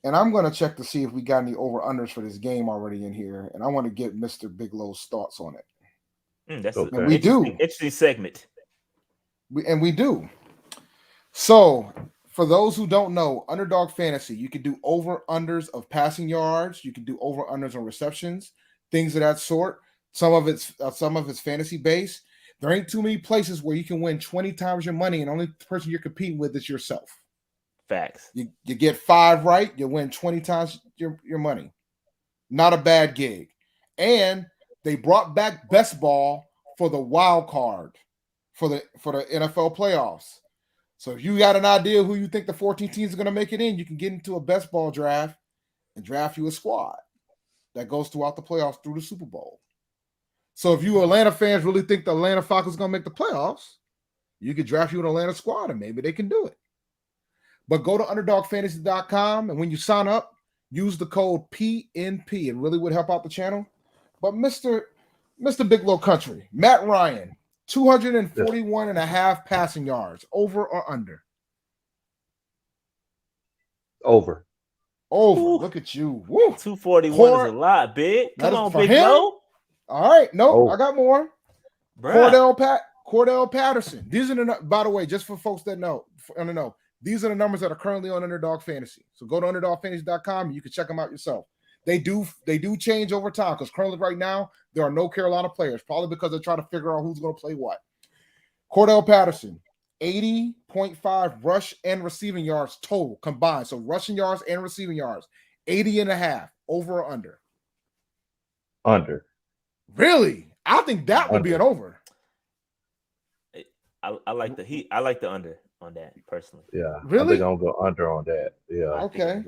[SPEAKER 2] And I'm going to check to see if we got any over-unders for this game already in here. And I want to get Mr. Big Low's thoughts on it.
[SPEAKER 1] That's
[SPEAKER 2] an interesting
[SPEAKER 1] segment.
[SPEAKER 2] We do. So, for those who don't know, Underdog Fantasy, you can do over-unders of passing yards. You can do over-unders on receptions, things of that sort. Some of it's fantasy-based. There ain't too many places where you can win 20 times your money, and the only person you're competing with is yourself.
[SPEAKER 1] Facts.
[SPEAKER 2] You get 5 right, you win 20 times your money. Not a bad gig. And they brought back best ball for the wild card for the NFL playoffs. So if you got an idea who you think the 14 teams are going to make it in, you can get into a best ball draft and draft you a squad that goes throughout the playoffs through the Super Bowl. So if you Atlanta fans really think the Atlanta Falcons are going to make the playoffs, you could draft you an Atlanta squad and maybe they can do it. But go to underdogfantasy.com, and when you sign up, use the code PNP. It really would help out the channel. But Mr. Big Low Kuntry, Matt Ryan, 241 and a half passing yards, over or under?
[SPEAKER 3] Over.
[SPEAKER 2] Ooh. Look at you. Woo.
[SPEAKER 1] 241 is a lot, big. Come on, Big Low.
[SPEAKER 2] All right. No, I got more. Cordell Patterson. These are by the way, just for folks that know, these are the numbers that are currently on Underdog Fantasy. So go to underdogfantasy.com and you can check them out yourself. They do change over time, because currently right now there are no Carolina players, probably because they're trying to figure out who's going to play what. Cordell Patterson, 80.5 rush and receiving yards total combined. So rushing yards and receiving yards, 80 and a half. Over or under?
[SPEAKER 3] Under.
[SPEAKER 2] Really? I think that would be an over.
[SPEAKER 1] I like the under on that personally.
[SPEAKER 3] Yeah.
[SPEAKER 2] Really?
[SPEAKER 3] I think I'm going to go under on that. Yeah.
[SPEAKER 2] Okay.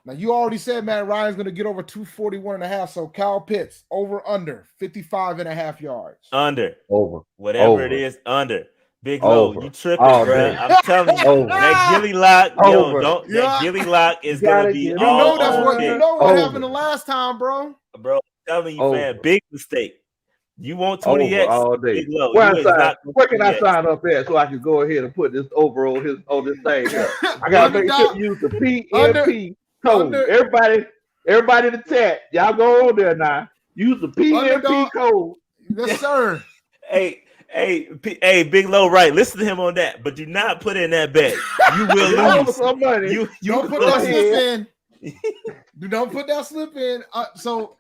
[SPEAKER 2] Now, you already said Matt Ryan's going to get over 241 and a half. So Kyle Pitts, over under 55 and a half yards.
[SPEAKER 1] Under.
[SPEAKER 3] Over.
[SPEAKER 1] Whatever it is, under. Big Low, you tripping, bro. I'm telling you, that Gilly Lock, that Gilly Lock is going to be
[SPEAKER 2] You know what happened the last time, bro.
[SPEAKER 1] Bro, I'm telling you, man, big mistake. You want 20X
[SPEAKER 3] all day.
[SPEAKER 1] Big Low.
[SPEAKER 3] Where can I sign up at so I can go ahead and put this over on this thing here? I got to make sure you use the PNP code. Everybody in the chat, y'all go on there now. Use the PNP code.
[SPEAKER 2] Yes, sir.
[SPEAKER 1] Hey, Big Low, right? Listen to him on that, but do not put in that bet. You will lose
[SPEAKER 3] some money.
[SPEAKER 1] You
[SPEAKER 2] don't put that slip in. Don't put that slip in. So,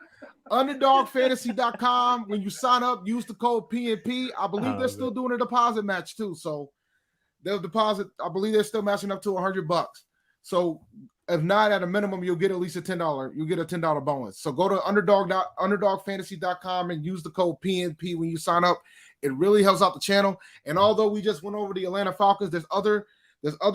[SPEAKER 2] UnderdogFantasy.com. When you sign up, use the code PNP. I believe they're still doing a deposit match too. So they'll deposit. I believe they're still matching up to $100. So if not, at a minimum, you'll get at least a $10. You'll get a $10 bonus. So go to UnderdogFantasy.com and use the code PNP when you sign up. It really helps out the channel. And although we just went over the Atlanta Falcons, there's other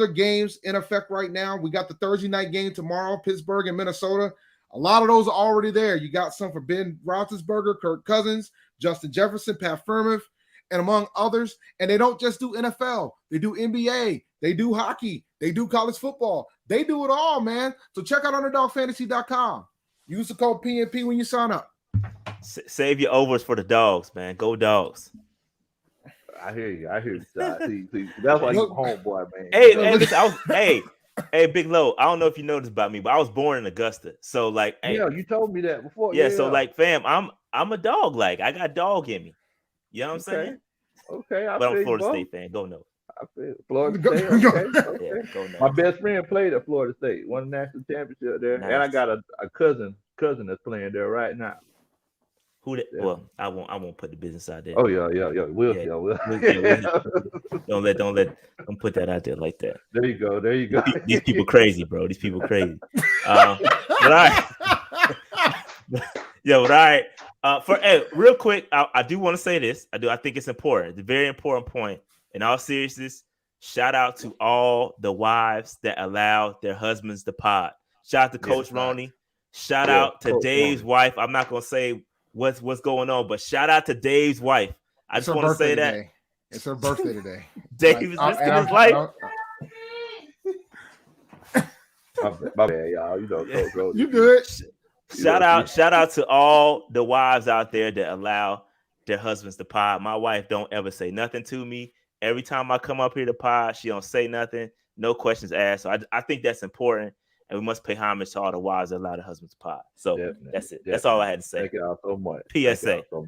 [SPEAKER 2] games in effect right now. We got the Thursday night game tomorrow, Pittsburgh and Minnesota. A lot of those are already there. You got some for Ben Roethlisberger, Kirk Cousins, Justin Jefferson, Pat Freiermuth, and among others. And they don't just do NFL. They do NBA. They do hockey. They do college football. They do it all, man. So check out UnderdogFantasy.com. Use the code PNP when you sign up.
[SPEAKER 1] Save your overs for the dogs, man. Go Dogs.
[SPEAKER 3] I hear you. See, that's why you're homeboy, man.
[SPEAKER 1] Hey, Big Low. I don't know if you know this about me, but I was born in Augusta. So like,
[SPEAKER 3] yeah, you told me that before.
[SPEAKER 1] Yeah, so like, fam, I'm a dog. Like, I got dog in me. You know what I'm saying?
[SPEAKER 3] Okay,
[SPEAKER 1] but I'm a Florida State fan. Go no.
[SPEAKER 3] I feel Florida State. Okay.
[SPEAKER 1] Yeah, go no.
[SPEAKER 3] My best friend played at Florida State, won the national championship there, nice. And I got a cousin that's playing there right now.
[SPEAKER 1] Who that? Yeah. Well, I won't put the business out there.
[SPEAKER 3] Oh yeah. We'll.
[SPEAKER 1] Don't put that out there like that.
[SPEAKER 3] There you go.
[SPEAKER 1] These people crazy, bro. These people crazy. But all right. Yeah, but all right. Real quick, I do want to say this. I think it's important. It's a very important point. In all seriousness, shout out to all the wives that allow their husbands to pod. Shout out to Coach Roney. Shout out to Dave's wife. I'm not gonna say what's going on, but shout out to Dave's wife. I just want to say that
[SPEAKER 2] it's her birthday today.
[SPEAKER 1] Dave is risking his life.
[SPEAKER 3] My bad, y'all.
[SPEAKER 2] You good?
[SPEAKER 1] Shout out to all the wives out there that allow their husbands to pod. My wife don't ever say nothing to me. Every time I come up here to pod, she don't say nothing. No questions asked. So I think that's important. And we must pay homage to all the wives that allow their husbands to pod. So that's it. That's all I had to say.
[SPEAKER 3] Thank y'all so much.
[SPEAKER 1] PSA. All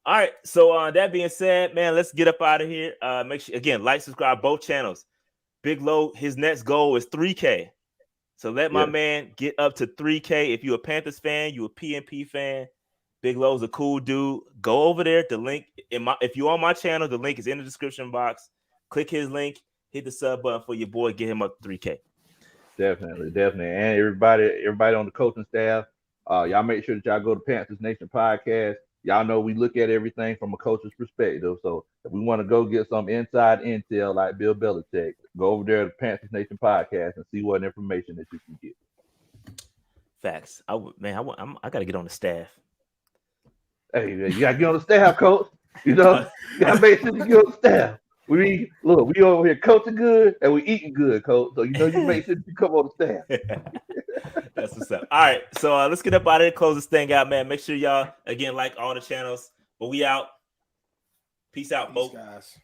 [SPEAKER 1] right. So that being said, man, let's get up out of here. Make sure, again, like, subscribe, both channels. Big Low, his next goal is 3K. So let my man get up to 3K. If you're a Panthers fan, you a PNP fan, Big Low's a cool dude. Go over there. The link if you're on my channel, the link is in the description box. Click his link, hit the sub button for your boy, get him up to 3K.
[SPEAKER 3] Definitely. And everybody on the coaching staff, y'all make sure that y'all go to Panthers Nation Podcast. Y'all know we look at everything from a coach's perspective. So if we want to go get some inside intel like Bill Belichick, go over there to Panthers Nation Podcast and see what information that you can get.
[SPEAKER 1] Facts. I got to get on the staff.
[SPEAKER 3] Hey, you got to get on the staff, coach. You know, you got to make sure you get on the staff. We over here coaching good and we eating good, coach. So you know you make sure you come on the staff.
[SPEAKER 1] That's what's up. All right, so let's get up out of here, close this thing out, man. Make sure y'all again like all the channels. But we out. Peace out, folks.
[SPEAKER 2] Guys.